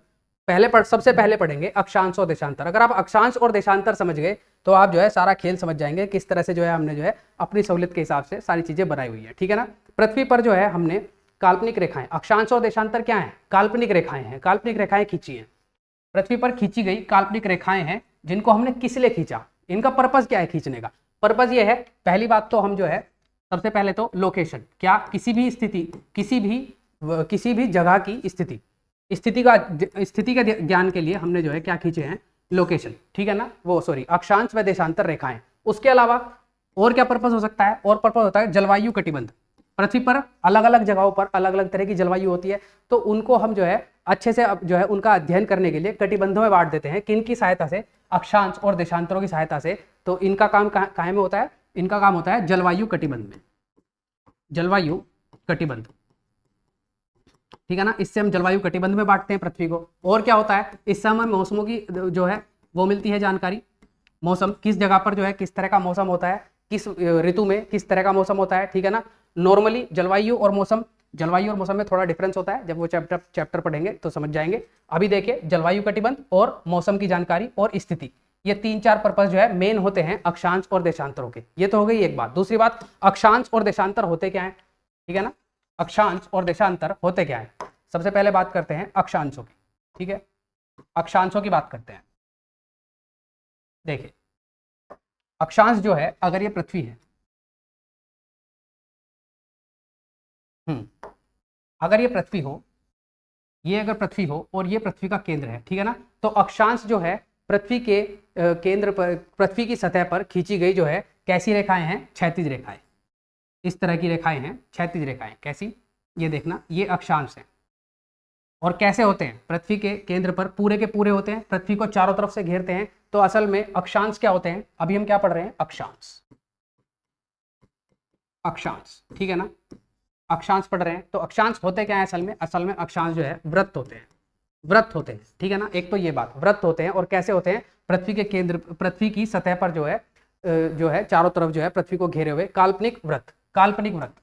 Speaker 1: सबसे पहले पढ़ेंगे अक्षांश और देशांतर। अगर आप अक्षांश और देशांतर समझ गए तो आप जो है सारा खेल समझ जाएंगे, किस तरह से जो है हमने जो है अपनी सहूलियत के हिसाब से सारी चीजें बनाई हुई है, ठीक है ना। पृथ्वी पर जो है हमने काल्पनिक रेखाएं, अक्षांश और देशांतर क्या है? काल्पनिक रेखाएं हैं, काल्पनिक रेखाएं खींची हैं पृथ्वी पर, खींची गई काल्पनिक रेखाएं हैं, जिनको हमने किस लिए खींचा? इनका पर्पस क्या है खींचने का? पर्पस ये है, पहली बात तो हम जो है सबसे पहले तो लोकेशन, क्या किसी भी स्थिति, किसी भी जगह की स्थिति का ज्ञान के लिए हमने जो है क्या खींचे हैं? लोकेशन, ठीक है ना, वो सॉरी अक्षांश व देशांतर रेखाएं। उसके अलावा और क्या पर्पस हो सकता है? और पर्पस होता है जलवायु कटिबंध। पृथ्वी पर अलग अलग जगहों पर अलग अलग तरह की जलवायु होती है, तो उनको हम जो है अच्छे से जो है उनका अध्ययन करने के लिए कटिबंधों में बांट देते हैं। किन की सहायता से? अक्षांश और देशांतरों की सहायता से। तो इनका काम कहाँ में होता है? इनका काम होता है जलवायु कटिबंध में, जलवायु कटिबंध, ठीक है ना। इससे हम जलवायु कटिबंध में बांटते हैं पृथ्वी को। और क्या होता है? इससे हमें मौसमों की जो है वो मिलती है जानकारी। मौसम किस जगह पर जो है किस तरह का मौसम होता है, किस ऋतु में किस तरह का मौसम होता है, ठीक है ना। नॉर्मली जलवायु और मौसम में थोड़ा डिफरेंस होता है, जब वो चैप्टर पढ़ेंगे तो समझ जाएंगे। अभी देखिए जलवायु कटिबंध और मौसम की जानकारी और स्थिति, ये 3-4 पर्पस जो है मेन होते हैं अक्षांश और देशांतरों के। ये तो हो गई एक बात। दूसरी बात, अक्षांश और देशांतर होते क्या है, ठीक है ना। अक्षांश और देशांतर होते क्या है? सबसे पहले बात करते हैं अक्षांशों की, ठीक है। अक्षांशों की बात करते हैं। देखिए अक्षांश जो है, अगर ये पृथ्वी है, अगर ये पृथ्वी हो, ये अगर पृथ्वी हो और ये पृथ्वी का केंद्र है, ठीक है ना, तो अक्षांश जो है पृथ्वी के केंद्र पर, पृथ्वी की सतह पर खींची गई जो है कैसी रेखाएं हैं? क्षैतिज रेखाएं। इस तरह की रेखाएं हैं क्षैतिज रेखाएं। कैसी? ये देखना, ये अक्षांश है। और कैसे होते हैं? पृथ्वी के केंद्र पर पूरे के पूरे होते हैं, पृथ्वी को चारों तरफ से घेरते हैं। तो असल में अक्षांश क्या होते हैं? अभी हम क्या पढ़ रहे हैं? अक्षांश, अक्षांश, ठीक है ना, अक्षांश पढ़ रहे हैं। तो अक्षांश होते क्या है असल में? असल में अक्षांश जो है व्रत होते हैं, व्रत होते हैं, ठीक है ना। एक तो ये बात, व्रत होते हैं। और कैसे होते हैं? पृथ्वी के केंद्र, पृथ्वी की सतह पर जो है चारों तरफ जो है पृथ्वी को घेरे हुए काल्पनिक व्रत, काल्पनिक व्रत,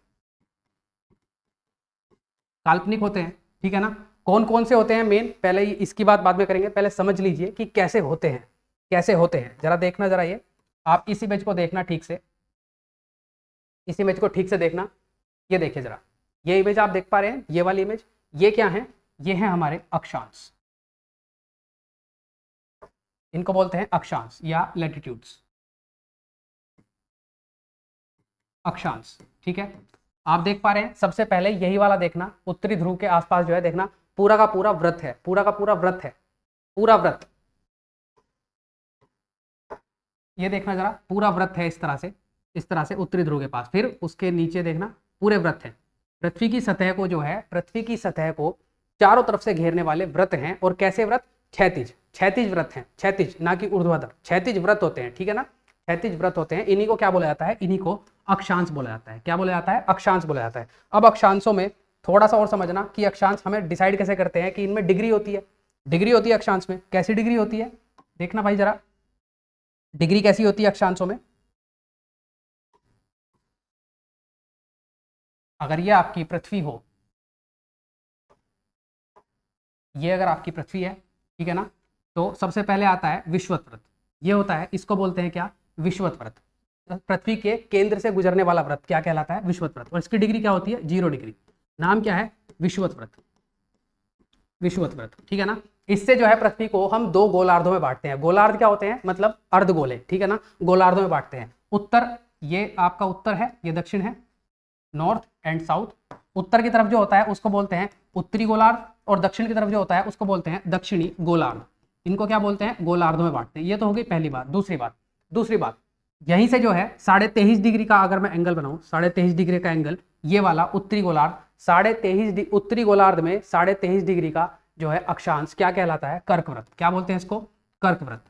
Speaker 1: काल्पनिक होते हैं, ठीक है ना। कौन कौन से होते हैं मेन? पहले इसकी बात बाद में करेंगे, पहले समझ लीजिए कि कैसे होते हैं, कैसे होते हैं। जरा देखना, जरा ये आप इस इमेज को देखना ठीक से, इस इमेज को ठीक से देखना। ये देखिए जरा, ये इमेज आप देख पा रहे हैं, ये वाली इमेज, ये क्या है? ये है हमारे अक्षांश, इनको बोलते हैं अक्षांश या लैटिट्यूड्स, अक्षांश, ठीक है। आप देख पा रहे हैं, सबसे पहले यही वाला देखना, उत्तरी ध्रुव के आसपास जो है देखना पूरा का पूरा व्रत है, पूरा का पूरा व्रत है, पूरा व्रत, ये देखना जरा, पूरा व्रत है इस तरह से उत्तरी ध्रुव के पास। फिर उसके नीचे देखना पूरे व्रत है। पृथ्वी की सतह को जो है, पृथ्वी की सतह को चारों तरफ से घेरने वाले व्रत हैं। और कैसे व्रत? क्षैतिज, क्षैतिज व्रत हैं, क्षैतिज, ना कि ऊर्ध्वाधर, क्षैतिज व्रत होते हैं, ठीक है ना, क्षैतिज व्रत होते हैं। इन्हीं को क्या बोला जाता है? इन्हीं को अक्षांश बोला जाता है। क्या बोला जाता है? अक्षांश बोला जाता है। अब अक्षांशों में थोड़ा सा और समझना कि अक्षांश हमें डिसाइड कैसे करते हैं कि इनमें डिग्री होती है, डिग्री होती है अक्षांश में। कैसी डिग्री होती है? देखना भाई जरा, डिग्री कैसी होती है अक्षांशों में? अगर ये आपकी पृथ्वी हो, ये अगर आपकी पृथ्वी है, ठीक है ना, तो सबसे पहले आता है विषुवत व्रत। ये होता है, इसको बोलते हैं क्या, विषुवत व्रत। पृथ्वी के केंद्र से गुजरने वाला व्रत क्या कहलाता है, विषुवत व्रत। और इसकी डिग्री क्या होती है, 0 डिग्री। नाम क्या है, विषुवत व्रत, विषुवत व्रत, ठीक है ना। इससे जो है पृथ्वी को हम 2 गोलार्धों में बांटते हैं। गोलार्ध क्या होते हैं, मतलब अर्धगोले, ठीक है ना, गोलार्धों में बांटते हैं। उत्तर, ये आपका उत्तर है, ये दक्षिण है, नॉर्थ एंड साउथ। उत्तर की तरफ जो होता है उसको बोलते हैं उत्तरी गोलार्ध, और दक्षिण की तरफ जो होता है उसको बोलते हैं दक्षिणी गोलार्ध। इनको क्या बोलते हैं, गोलार्धों में बांटते हैं। ये तो हो गई पहली बात। दूसरी बात, यहीं से जो है 23.5 डिग्री का अगर मैं एंगल बनाऊं, 23.5 डिग्री का एंगल, ये वाला उत्तरी गोलार्ध, 23.5 उत्तरी गोलार्ध में 23.5 डिग्री का जो है अक्षांश क्या कहलाता है, कर्क व्रत। क्या बोलते हैं इसको, कर्क व्रत,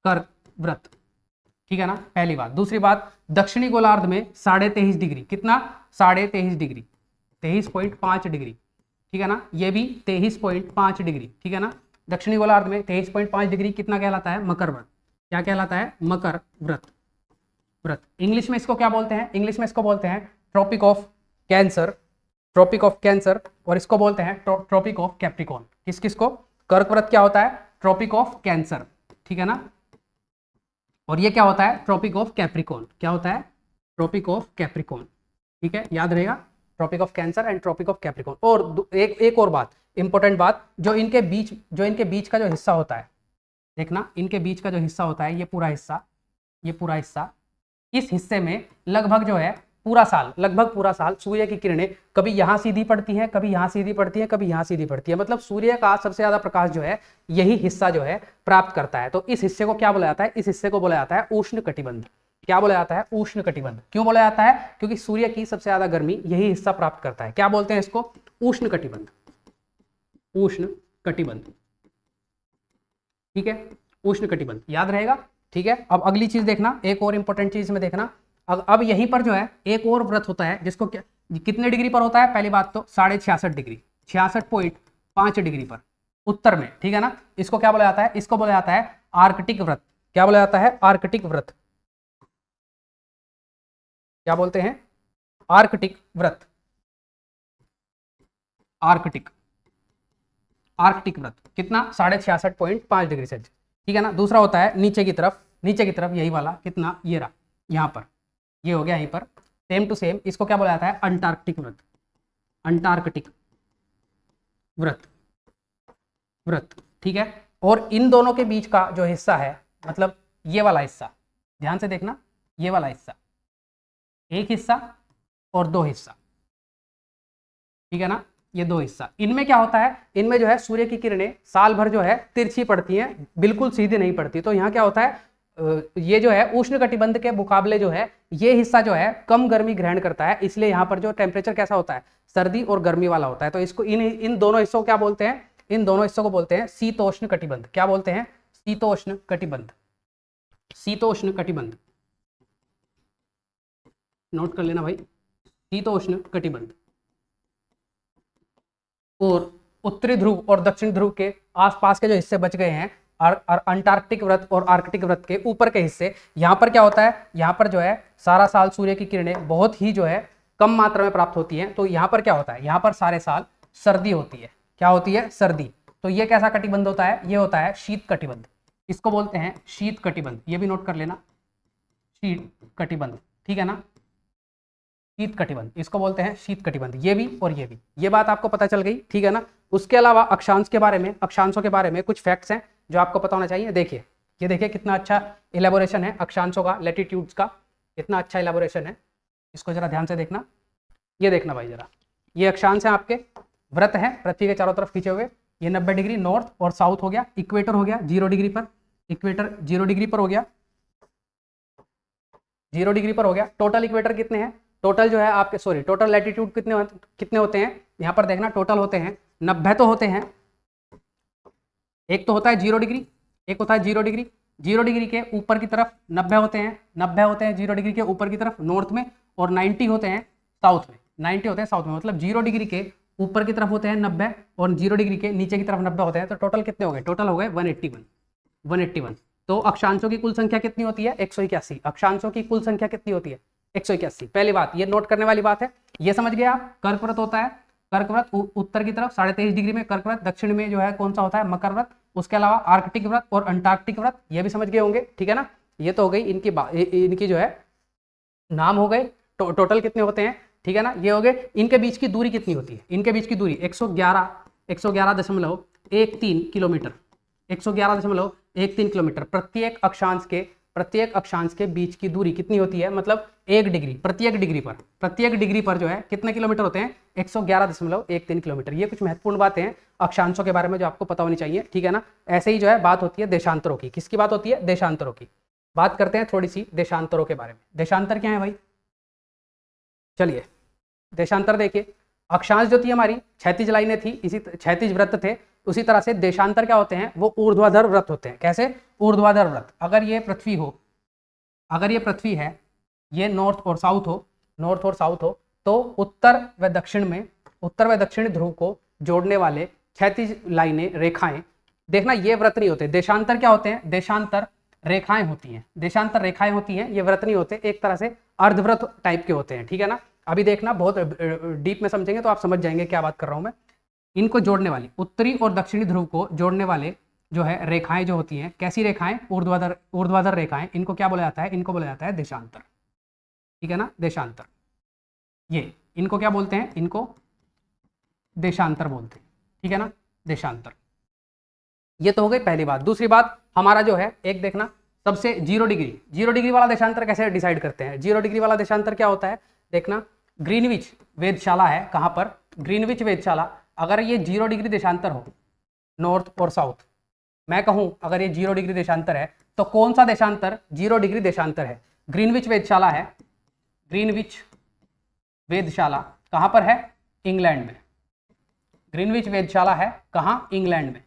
Speaker 1: कर्क व्रत, ठीक है ना, पहली बात। दूसरी बात, दक्षिणी गोलार्ध में 23.5 डिग्री, कितना, 23.5 डिग्री, 23.5 डिग्री, ठीक है ना, ये भी 23.5 डिग्री, ठीक है ना। दक्षिणी गोलार्ध में 23.5 डिग्री कितना कहलाता है, मकर व्रत। क्या कहलाता है, मकर व्रत, व्रत। इंग्लिश में इसको क्या बोलते हैं, इंग्लिश में इसको बोलते हैं Tropic of Cancer, Tropic of Cancer, और इसको बोलते हैं ट्रॉपिक ऑफ कैप्रिकॉर्न। किसको, कर्क व्रत क्या होता है, ट्रॉपिक ऑफ कैंसर, ठीक है ना, और ये क्या होता है, ट्रॉपिक ऑफ कैप्रिकॉर्न। क्या होता है, ट्रॉपिक ऑफ कैप्रिकॉर्न, ठीक है, याद रहेगा, Tropic of Cancer and Tropic of Capricorn. और एक और बात, इंपॉर्टेंट बात, जो इनके बीच का जो हिस्सा होता है, देखना, इनके बीच का जो हिस्सा होता है, ये पूरा हिस्सा, इस हिस्से में लगभग जो है लगभग पूरा साल सूर्य की किरणें कभी यहाँ सीधी पड़ती हैं, कभी यहाँ सीधी पड़ती हैं, कभी यहाँ सीधी पड़ती है। मतलब सूर्य का सबसे ज्यादा प्रकाश जो है यही हिस्सा जो है प्राप्त करता है। तो इस हिस्से को क्या बोला जाता है, इस हिस्से को बोला जाता है उष्ण कटिबंध। क्या बोला जाता है, उष्ण कटिबंध। क्यों बोला जाता है, क्योंकि सूर्य की सबसे ज्यादा गर्मी यही हिस्सा प्राप्त करता है। क्या बोलते हैं इसको, उष्ण कटिबंध, उष्ण कटिबंध, ठीक है, उष्ण कटिबंध, याद रहेगा, ठीक है। अब अगली चीज देखना, एक और इंपॉर्टेंट चीज में देखना। अब यहीं पर जो है एक और व्रत होता है, जिसको कितने डिग्री पर होता है, पहली बात तो 66.5 डिग्री, 66.5 डिग्री पर उत्तर में, ठीक है ना। इसको क्या बोला जाता है, इसको बोला जाता है आर्कटिक व्रत। क्या बोला जाता है, आर्कटिक व्रत। क्या बोलते हैं, आर्कटिक व्रत, आर्कटिक व्रत। कितना, 66.5 डिग्री सेल्सियस, ठीक है ना। दूसरा होता है नीचे की तरफ यही वाला, कितना, ये रहा, यहाँ पर, ये हो गया यहीं पर, सेम टू सेम। इसको क्या बोला जाता है, अंटार्कटिक व्रत, अंटार्कटिक व्रत, ठीक है। और इन दोनों के बीच का जो हिस्सा है, मतलब ये वाला हिस्सा, ध्यान से देखना, ये वाला हिस्सा, एक हिस्सा और 2 हिस्सा, ठीक है ना, ये 2 हिस्सा। इनमें क्या होता है, इनमें जो है सूर्य की किरणें साल भर जो है तिरछी पड़ती हैं, बिल्कुल सीधी नहीं पड़ती। तो यहाँ क्या होता है, ये जो है उष्ण कटिबंध के मुकाबले जो है ये हिस्सा जो है कम गर्मी ग्रहण करता है, इसलिए यहाँ पर जो टेम्परेचर कैसा होता है, सर्दी और गर्मी वाला होता है। तो इसको इन दोनों हिस्सों को क्या बोलते हैं, इन दोनों हिस्सों को बोलते हैं शीतोष्ण कटिबंध। क्या बोलते हैं, शीतोष्ण कटिबंध, शीतोष्ण कटिबंध, नोट कर लेना भाई, शीतोष्ण कटिबंध। और उत्तरी ध्रुव और दक्षिण ध्रुव के आसपास के जो हिस्से बच गए हैं, अंटार्कटिक व्रत और आर्कटिक व्रत के ऊपर के हिस्से, यहाँ पर क्या होता है, यहाँ पर जो है सारा साल सूर्य की किरणें बहुत ही जो है कम मात्रा में प्राप्त होती हैं। तो यहाँ पर क्या होता है, यहाँ पर सारे साल सर्दी होती है। क्या होती है, सर्दी। तो ये कैसा कटिबंध होता है, ये होता है शीत कटिबंध। इसको बोलते हैं शीत कटिबंध, ये भी नोट कर लेना, शीत कटिबंध, ठीक है ना, शीत कटिबंध, इसको बोलते हैं शीत कटिबंध। ये भी और ये भी, ये बात आपको पता चल गई, ठीक है ना। उसके अलावा अक्षांश के बारे में, अक्षांशों के बारे में कुछ फैक्ट्स हैं जो आपको पता होना चाहिए। देखिए, ये देखिए कितना अच्छा इलेबोरेशन है अक्षांशों का, लैटिट्यूड्स का, कितना अच्छा इलेबोरेशन है। इसको जरा ध्यान से देखना, ये देखना भाई जरा, ये अक्षांश है आपके, व्रत है पृथ्वी के चारों तरफ खींचे हुए। ये 90 डिग्री नॉर्थ और साउथ हो गया, इक्वेटर हो गया 0 डिग्री पर, इक्वेटर 0 डिग्री पर हो गया, 0 डिग्री पर हो गया। टोटल इक्वेटर कितने हैं, टोटल जो है आपके, सॉरी, टोटल लैटिट्यूड कितने होते हैं, यहाँ पर देखना, टोटल होते हैं 90 तो होते हैं। एक तो होता है 0 डिग्री, एक होता है 0 डिग्री, 0 डिग्री के ऊपर की तरफ 90 होते हैं, 90 होते हैं 0 डिग्री के ऊपर की तरफ नॉर्थ में, और 90 होते हैं साउथ में, 90 होते हैं साउथ में। मतलब 0 डिग्री के ऊपर की तरफ होते हैं 90 और 0 डिग्री के नीचे की तरफ 90 होते हैं। तो टोटल कितने हो गए, टोटल हो गए 181। तो अक्षांशों की कुल संख्या कितनी होती है, 181। अक्षांशों की कुल संख्या कितनी होती है, 181। पहली बात ये नोट करने वाली बात है, ये समझ गए आप। कर्कवृत होता है, कर्कवृत उत्तर की तरफ 23.5 डिग्री में कर्कवृत, दक्षिण में जो है कौन सा होता है, मकर व्रत। उसके अलावा आर्कटिक व्रत और अंटार्कटिक व्रत, ये भी समझ गए होंगे, ठीक है ना। ये तो हो गई इनकी जो है नाम हो गए। टोटल कितने होते हैं, ठीक है ना, ये हो गए। इनके बीच की दूरी कितनी होती है, इनके बीच की दूरी 111.13 किलोमीटर, 111.13 किलोमीटर। प्रत्येक अक्षांश के बीच की दूरी कितनी होती है, मतलब 1 डिग्री, प्रत्येक डिग्री पर जो है कितने किलोमीटर होते हैं, 111.13 किलोमीटर। ये कुछ महत्वपूर्ण बातें हैं अक्षांशों के बारे में जो आपको पता होनी चाहिए, ठीक है ना। ऐसे ही जो है बात होती है देशांतरों की। किसकी बात होती है, देशांतरों की। बात करते हैं थोड़ी सी देशांतरों के बारे में। देशांतर क्या है भाई, चलिए देशांतर देखिए। अक्षांश जो थी हमारी क्षैतिज लाइनें थी, इसी क्षैतिज वृत्त थे, उसी तरह से देशांतर क्या होते हैं, वो ऊर्ध्वाधर वृत्त होते हैं। कैसे, ऊर्ध्वाधर वृत्त। अगर ये पृथ्वी है, ये नॉर्थ और साउथ हो, तो उत्तर व दक्षिण ध्रुव को जोड़ने वाले क्षैतिज लाइनें, रेखाएं, देखना ये व्रत नहीं होते। देशांतर क्या होते हैं, देशांतर रेखाएं होती हैं, ये व्रत नहीं होते, एक तरह से अर्धव्रत टाइप के होते हैं, ठीक है ना। अभी देखना बहुत डीप में समझेंगे तो आप समझ जाएंगे क्या बात कर रहा हूं मैं। इनको जोड़ने वाली, उत्तरी और दक्षिणी ध्रुव को जोड़ने वाले जो है रेखाएं जो होती हैं, कैसी रेखाएं, ऊर्ध्वाधर रेखाएं, इनको क्या बोला जाता है, इनको बोला जाता है देशांतर, ठीक है ना, देशांतर। ये इनको क्या बोलते हैं, इनको देशांतर बोलते हैं, ठीक है ना, देशांतर। ये तो हो गई पहली बात। दूसरी बात हमारा जो है, एक देखना सबसे 0 डिग्री वाला देशांतर कैसे डिसाइड करते हैं। 0 डिग्री वाला देशांतर क्या होता है, देखना ग्रीनविच वेधशाला है, कहां पर, ग्रीनविच वेधशाला। अगर ये 0 डिग्री देशांतर हो, नॉर्थ और साउथ, मैं कहूं अगर ये 0 डिग्री देशांतर है, तो कौन सा देशांतर 0 डिग्री देशांतर है, ग्रीनविच वेधशाला है। ग्रीनविच वेधशाला कहां पर है, इंग्लैंड में। ग्रीनविच वेधशाला है कहां, इंग्लैंड में।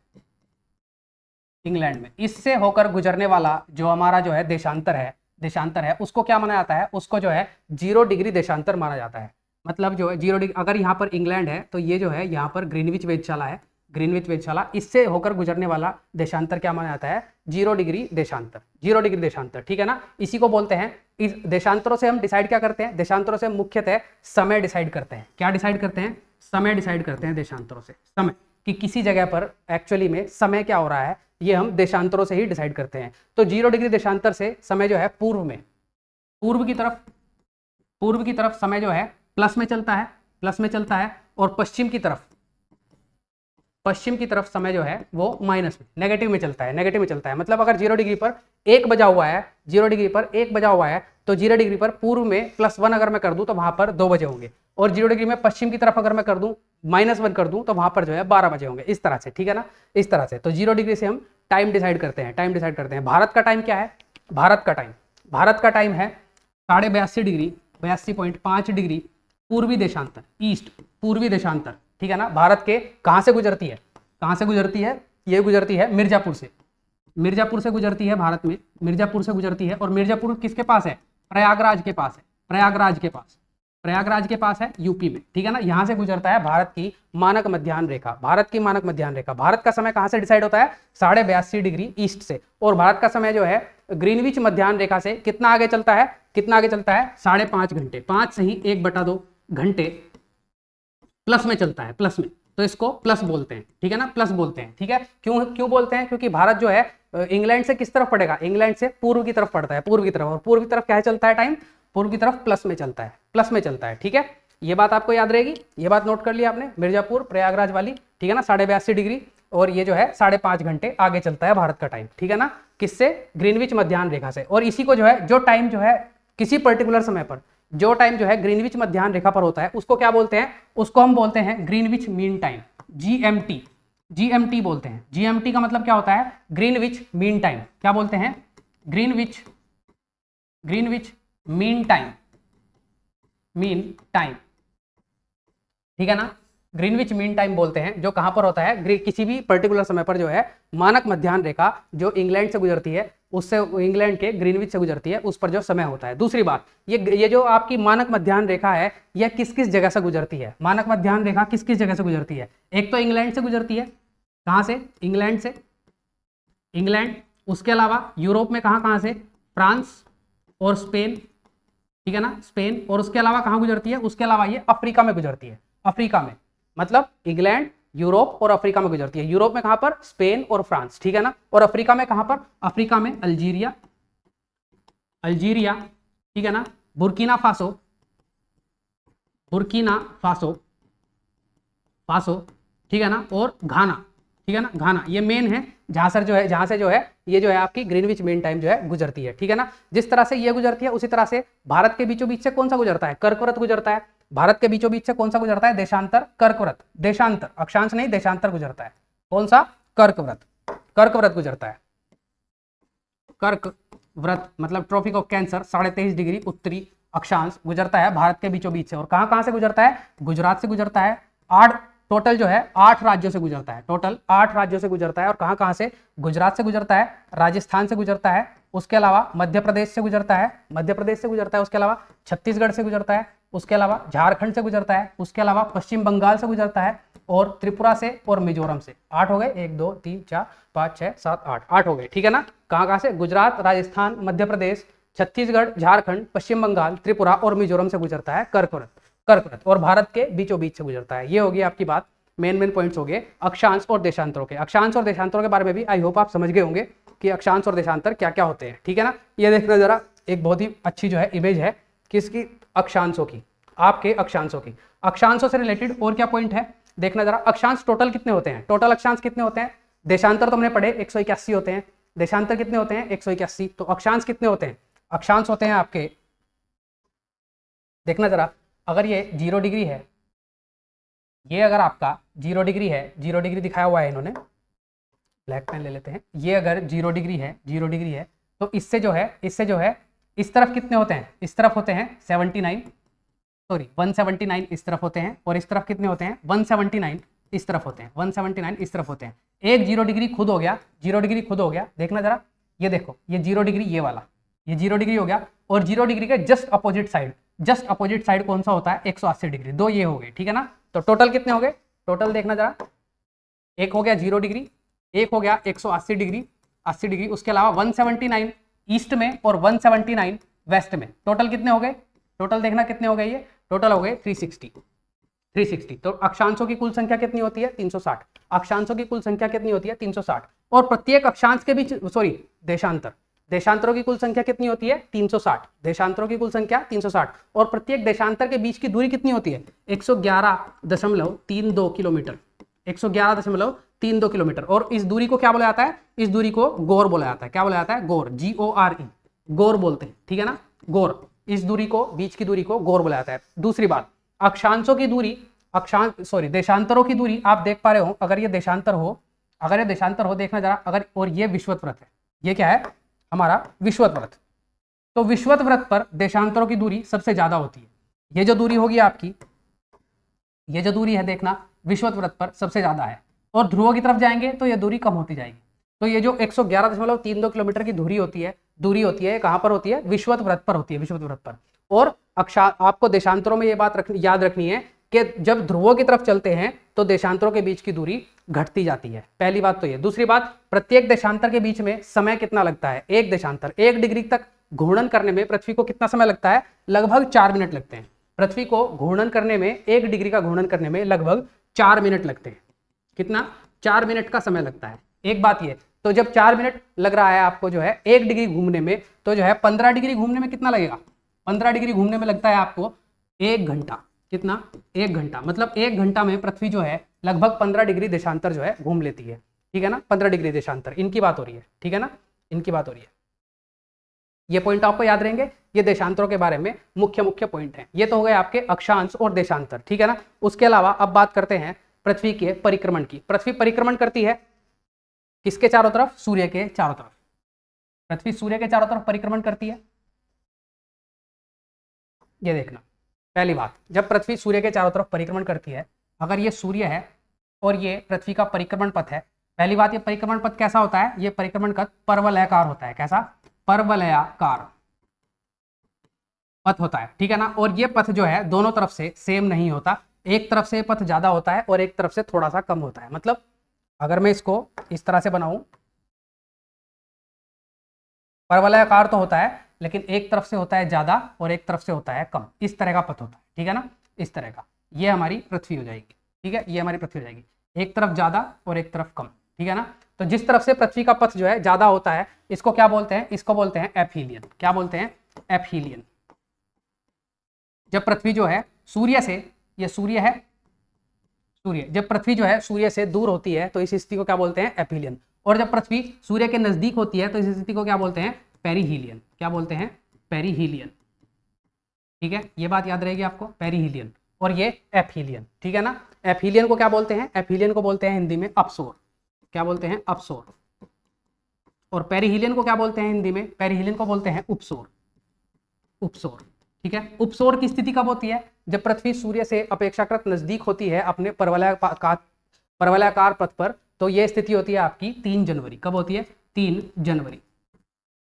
Speaker 1: इससे होकर गुजरने वाला जो हमारा जो है देशांतर है, उसको क्या माना जाता है, उसको जो है 0 डिग्री देशांतर माना जाता है। मतलब जो है 0 डिग्री, अगर यहाँ पर इंग्लैंड है तो ये जो है यहाँ पर ग्रीनविच वेधशाला है, इससे होकर गुजरने वाला देशांतर क्या माना जाता है, 0 डिग्री देशांतर, ठीक है ना। इसी को बोलते हैं, इस देशांतरों से हम डिसाइड क्या करते हैं, देशांतरों से मुख्यतः समय डिसाइड करते हैं। क्या डिसाइड करते हैं, समय डिसाइड करते हैं देशांतरों से। समय कि किसी जगह पर एक्चुअली में समय क्या हो रहा है, ये हम देशांतरों से ही डिसाइड करते हैं। तो 0 डिग्री देशांतर से समय जो है पूर्व की तरफ समय जो है प्लस में चलता है, और पश्चिम की तरफ समय जो है वो माइनस में, नेगेटिव में चलता है। मतलब अगर 0 डिग्री पर 1 बजा हुआ है, तो 0 डिग्री पर पूर्व में +1 अगर मैं कर दूं तो वहां पर 2 बजे होंगे, और 0 डिग्री में पश्चिम की तरफ अगर मैं कर दूं -1 कर दूं तो वहां पर जो है 12 बजे होंगे, इस तरह से, ठीक है ना, इस तरह से। तो 0 डिग्री से हम टाइम डिसाइड करते हैं। भारत का टाइम क्या है, भारत का टाइम है 82.5 डिग्री पूर्वी देशांतर, ठीक है ना। भारत के कहां से गुजरती है, ये गुजरती है मिर्जापुर से गुजरती है, भारत में मिर्जापुर से गुजरती है। और मिर्जापुर किसके पास है, प्रयागराज के पास है, यूपी में, ठीक है ना। यहां से गुजरता है भारत की मानक मध्याह्न रेखा। भारत का समय कहां से डिसाइड होता है, 82.5 डिग्री ईस्ट से। और भारत का समय जो है ग्रीनविच मध्याह्न रेखा से कितना आगे चलता है, 5.5 घंटे, 5 से ही 1/2 घंटे प्लस में चलता है, तो इसको प्लस बोलते हैं, ठीक है ना, ठीक है। क्यों बोलते हैं, क्योंकि भारत जो है इंग्लैंड से किस तरफ पड़ेगा, इंग्लैंड से पूर्व की तरफ पड़ता है, और पूर्व की तरफ क्या चलता है टाइम, पूर्व की तरफ प्लस में चलता है, ठीक है। ये बात आपको याद रहेगी, ये बात नोट कर लिया आपने, मिर्जापुर प्रयागराज वाली, ठीक है ना, 82.5 डिग्री, और ये जो है 5.5 घंटे आगे चलता है भारत का टाइम, ठीक है ना, किससे, ग्रीनविच मध्याह्न रेखा से। और इसी को जो है, जो टाइम जो है किसी पर्टिकुलर समय पर जो टाइम जो है ग्रीनविच मध्याह्न रेखा पर होता है, उसको क्या बोलते हैं, उसको हम बोलते हैं ग्रीनविच मीन टाइम, GMT बोलते हैं। GMT का मतलब क्या होता है, ग्रीनविच मीन टाइम। क्या बोलते हैं, ग्रीनविच मीन टाइम, ठीक है ना, ग्रीनविच मीन टाइम बोलते हैं, जो कहां पर होता है, किसी भी पर्टिकुलर समय पर जो है मानक मध्याह्न रेखा जो इंग्लैंड से गुजरती है, उससे इंग्लैंड के ग्रीनविच से गुजरती है, उस पर जो समय होता है। दूसरी बात, ये जो आपकी मानक मध्याह्न रेखा है, यह किस जगह से गुजरती है, मानक मध्याह्न रेखा किस जगह से गुजरती है, एक तो इंग्लैंड से गुजरती है, कहां से, इंग्लैंड, उसके अलावा यूरोप में कहां से, फ्रांस और स्पेन, ठीक है ना, स्पेन, और उसके अलावा कहाँ गुजरती है, उसके अलावा ये अफ्रीका में गुजरती है, अफ्रीका में, मतलब इंग्लैंड, यूरोप और अफ्रीका में गुजरती है। यूरोप में कहाँ पर, स्पेन और फ्रांस, ठीक है ना, और अफ्रीका में कहाँ पर, अफ्रीका में अल्जीरिया, अल्जीरिया, ठीक है ना, Burkina Faso, Burkina Faso, Faso, ठीक है ना, और घाना, ठीक है ना, घाना, ये मेन है जहां सर जो है, जहां से जो है ये जो है आपकी ग्रीनविच मेन टाइम जो है गुजरती है, ठीक है ना। जिस तरह से ये गुजरती है उसी तरह से भारत के बीचों बीच से कौन सा गुजरता है, कर्कवृत गुजरता है। भारत के बीचों बीच से कौन सा गुजरता है, देशांतर कर्कवृत, देशांतर, अक्षांश नहीं, देशांतर गुजरता है। कौन सा, कर्कवृत, कर्कवृत गुजरता है। कर्कवृत मतलब ट्रॉपिक ऑफ कैंसर 23.5 डिग्री उत्तरी अक्षांश गुजरता है भारत के बीचों बीच से। और कहां कहां से गुजरता है, गुजरात से गुजरता है, 8 टोटल जो है 8 राज्यों से गुजरता है, टोटल 8 राज्यों से गुजरता है। और कहां कहां से, गुजरात से गुजरता है, राजस्थान से गुजरता है, उसके अलावा मध्य प्रदेश से गुजरता है, मध्य प्रदेश से गुजरता है, उसके अलावा छत्तीसगढ़ से गुजरता है, उसके अलावा झारखंड से गुजरता है, उसके अलावा पश्चिम बंगाल से गुजरता है, और त्रिपुरा से और मिजोरम से। 8 हो गए, 1 2 3 4 5 6 7 8, 8 हो गए, ठीक है ना। कहां कहां से, गुजरात, राजस्थान, मध्य प्रदेश, छत्तीसगढ़, झारखंड, पश्चिम बंगाल, त्रिपुरा और मिजोरम से गुजरता है कर्कवृत, कर्कवृत, और भारत के बीचों बीच से गुजरता है। ये होगी आपकी बात, मेन पॉइंट्स हो गए अक्षांश और देशांतरों के। अक्षांश और देशांतरों के बारे में भी आई होप आप समझ गए होंगे कि अक्षांश और देशांतर क्या क्या होते हैं, ठीक है ना। ये देखना जरा, एक बहुत ही अच्छी जो है इमेज है किसकी, अक्षांशों की, आपके अक्षांशों की। अक्षांशों से रिलेटेड और क्या पॉइंट है देखना जरा। अक्षांश टोटल कितने होते हैं, टोटल अक्षांश कितने होते हैं, देशांतर तो हमने पढ़े 181 होते हैं, देशांतर कितने होते हैं 181, तो अक्षांश कितने होते हैं, अक्षांश होते हैं आपके, देखना जरा, अगर ये 0 डिग्री है, ये अगर आपका 0 डिग्री है, 0 डिग्री दिखाया हुआ है इन्होंने, ब्लैक पेन ले लेते हैं, ये अगर 0 डिग्री है, 0 डिग्री है, तो इससे जो है, इससे जो है इस तरफ कितने होते हैं, इस तरफ होते हैं 79, सॉरी 179 इस तरफ होते हैं, और इस तरफ कितने होते हैं 179 इस तरफ होते हैं, 179 इस तरफ होते हैं। एक 0 डिग्री खुद हो गया, 0 डिग्री खुद हो गया, देखना जरा, ये देखो, ये 0 डिग्री, ये वाला, ये 0 डिग्री हो गया, और 0 डिग्री के just opposite side, just opposite side कौन सा होता है 180 डिग्री, दो ये हो गए, ठीक है ना। तो टोटल कितने हो गए, टोटल देखना जरा, एक हो गया 0 डिग्री, एक हो गया 180 डिग्री, 80 डिग्री, उसके अलावा 179 ईस्ट में और 179 वेस्ट में, टोटल कितने हो गए, टोटल देखना कितने हो गए, ये टोटल हो गए 360, 360। तो अक्षांशों की कुल संख्या कितनी होती है 360, अक्षांशों की कुल संख्या कितनी होती है 360, और प्रत्येक अक्षांश के बीच, सॉरी देशांतर, देशांतरों की कुल संख्या कितनी होती है 360, देशांतरों की कुल संख्या 360, और प्रत्येक देशांतर के बीच की दूरी कितनी होती है 111.32 किलोमीटर, 111.32 किलोमीटर। और इस दूरी को क्या बोला जाता है, इस दूरी को गौर बोला जाता है, क्या बोला जाता है, गौर, GORE, गौर बोलते हैं, ठीक है ना, गौर, इस दूरी को, बीच की दूरी को गौर बोला जाता है। दूसरी बात, अक्षांशों की दूरी, अक्षांश सॉरी देशांतरों की दूरी आप देख पा रहे हो, अगर ये देशांतर हो, अगर ये देशांतर हो, देखना जरा, अगर, और ये विषुवत वृत्त है, ये क्या है हमारा विषुवत वृत्त, तो विषुवत वृत्त पर देशांतरों की दूरी सबसे ज्यादा होती है। ये जो दूरी होगी आपकी, ये जो दूरी है देखना विषुवत वृत्त पर सबसे ज्यादा है, और ध्रुवों की तरफ जाएंगे तो ये दूरी कम होती जाएगी। तो ये जो 111.32 किलोमीटर की दूरी होती है कहां पर होती है, विषुवत वृत्त पर होती है, विषुवत वृत्त पर। और आपको देशांतरों में ये बात याद रखनी है कि जब ध्रुवों की तरफ चलते हैं तो देशांतरों के बीच की दूरी घटती जाती है, पहली बात तो ये। दूसरी बात, प्रत्येक देशांतर के बीच में समय कितना लगता है, एक देशांतर 1 डिग्री तक घूर्णन करने में पृथ्वी को कितना समय लगता है, लगभग 4 मिनट लगते हैं। पृथ्वी को घूर्णन करने में, 1 डिग्री का घूर्णन करने में लगभग 4 मिनट लगते हैं। कितना, 4 मिनट का समय लगता है। एक बात ये, तो जब 4 मिनट लग रहा है आपको जो है 1 डिग्री घूमने में, तो जो है 15 डिग्री घूमने में कितना लगेगा, 15 डिग्री घूमने में लगता है आपको 1 घंटा। कितना, 1 घंटा, मतलब 1 घंटा में पृथ्वी जो है लगभग 15 डिग्री देशांतर जो है घूम लेती है, ठीक है ना, 15 डिग्री देशांतर, इनकी बात हो रही है, ठीक है ना, इनकी बात हो रही है। ये पॉइंट आपको याद रहेंगे, ये देशांतरों के बारे में मुख्य पॉइंट हैं। ये तो हो गए आपके अक्षांश और देशांतर, ठीक है ना। उसके अलावा अब बात करते हैं पृथ्वी के परिक्रमण की। पृथ्वी परिक्रमण करती है किसके चारों तरफ, सूर्य के चारों तरफ। पृथ्वी सूर्य के चारों तरफ परिक्रमण करती है। ये देखना, पहली बात, जब पृथ्वी सूर्य के चारों तरफ परिक्रमण करती है, अगर ये सूर्य है और ये पृथ्वी का परिक्रमण पथ है, पहली बात, ये परिक्रमण पथ कैसा होता है, ये परिक्रमण पथ परवलयाकार होता है। कैसा, परवलयाकार पथ होता है, ठीक है ना। और ये पथ जो है दोनों तरफ से सेम नहीं होता, एक तरफ से पथ ज्यादा होता है और एक तरफ से थोड़ा सा कम होता है। मतलब अगर मैं इसको इस तरह से बनाऊं, परवलयाकार तो होता है लेकिन एक तरफ से होता है ज़्यादा और एक तरफ से होता है कम, इस तरह का पथ होता है, ठीक है ना, इस तरह का। ये हमारी पृथ्वी हो जाएगी, ठीक है, ये हमारी पृथ्वी हो जाएगी, एक तरफ ज़्यादा और एक तरफ कम, ठीक है ना। तो जिस तरफ से पृथ्वी का पथ जो है ज़्यादा होता है, इसको क्या बोलते हैं, इसको बोलते हैं एपहीलियन। क्या बोलते हैं, एपहीलियन। जब पृथ्वी जो है सूर्य से, ये सूर्य है, सूर्य, जब पृथ्वी जो है सूर्य से दूर होती है तो इस स्थिति को क्या बोलते हैं, एपहीलियन। और जब पृथ्वी सूर्य के नजदीक होती है तो इस स्थिति को क्या बोलते हैं, पेरीहीलियन। क्या बोलते हैं, पेरीहीलियन, ठीक है, ये बात याद रहेगी आपको, पेरीहीलियन। और ये एपहीलियन, ठीक है ना। एपहीलियन को क्या बोलते हैं, एपहीलियन को बोलते हैं हिंदी में अपसोर। क्या बोलते हैं, अपसोर। और पेरीहीलियन को क्या बोलते हैं हिंदी में, पेरीहीलियन को बोलते हैं उपसोर, उपसोर, ठीक है। उपसोर की स्थिति कब होती है, जब पृथ्वी सूर्य से अपेक्षाकृत नजदीक होती है अपने परवलयाकार पथ पर, तो यह स्थिति होती है आपकी 3 जनवरी। कब होती है, 3 जनवरी,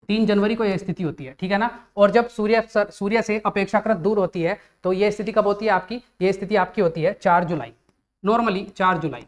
Speaker 1: 3 जनवरी को यह स्थिति होती है, ठीक है ना। और जब सूर्य से अपेक्षाकृत दूर होती है तो यह स्थिति कब होती है आपकी, यह स्थिति आपकी होती है 4 जुलाई, नॉर्मली 4 जुलाई,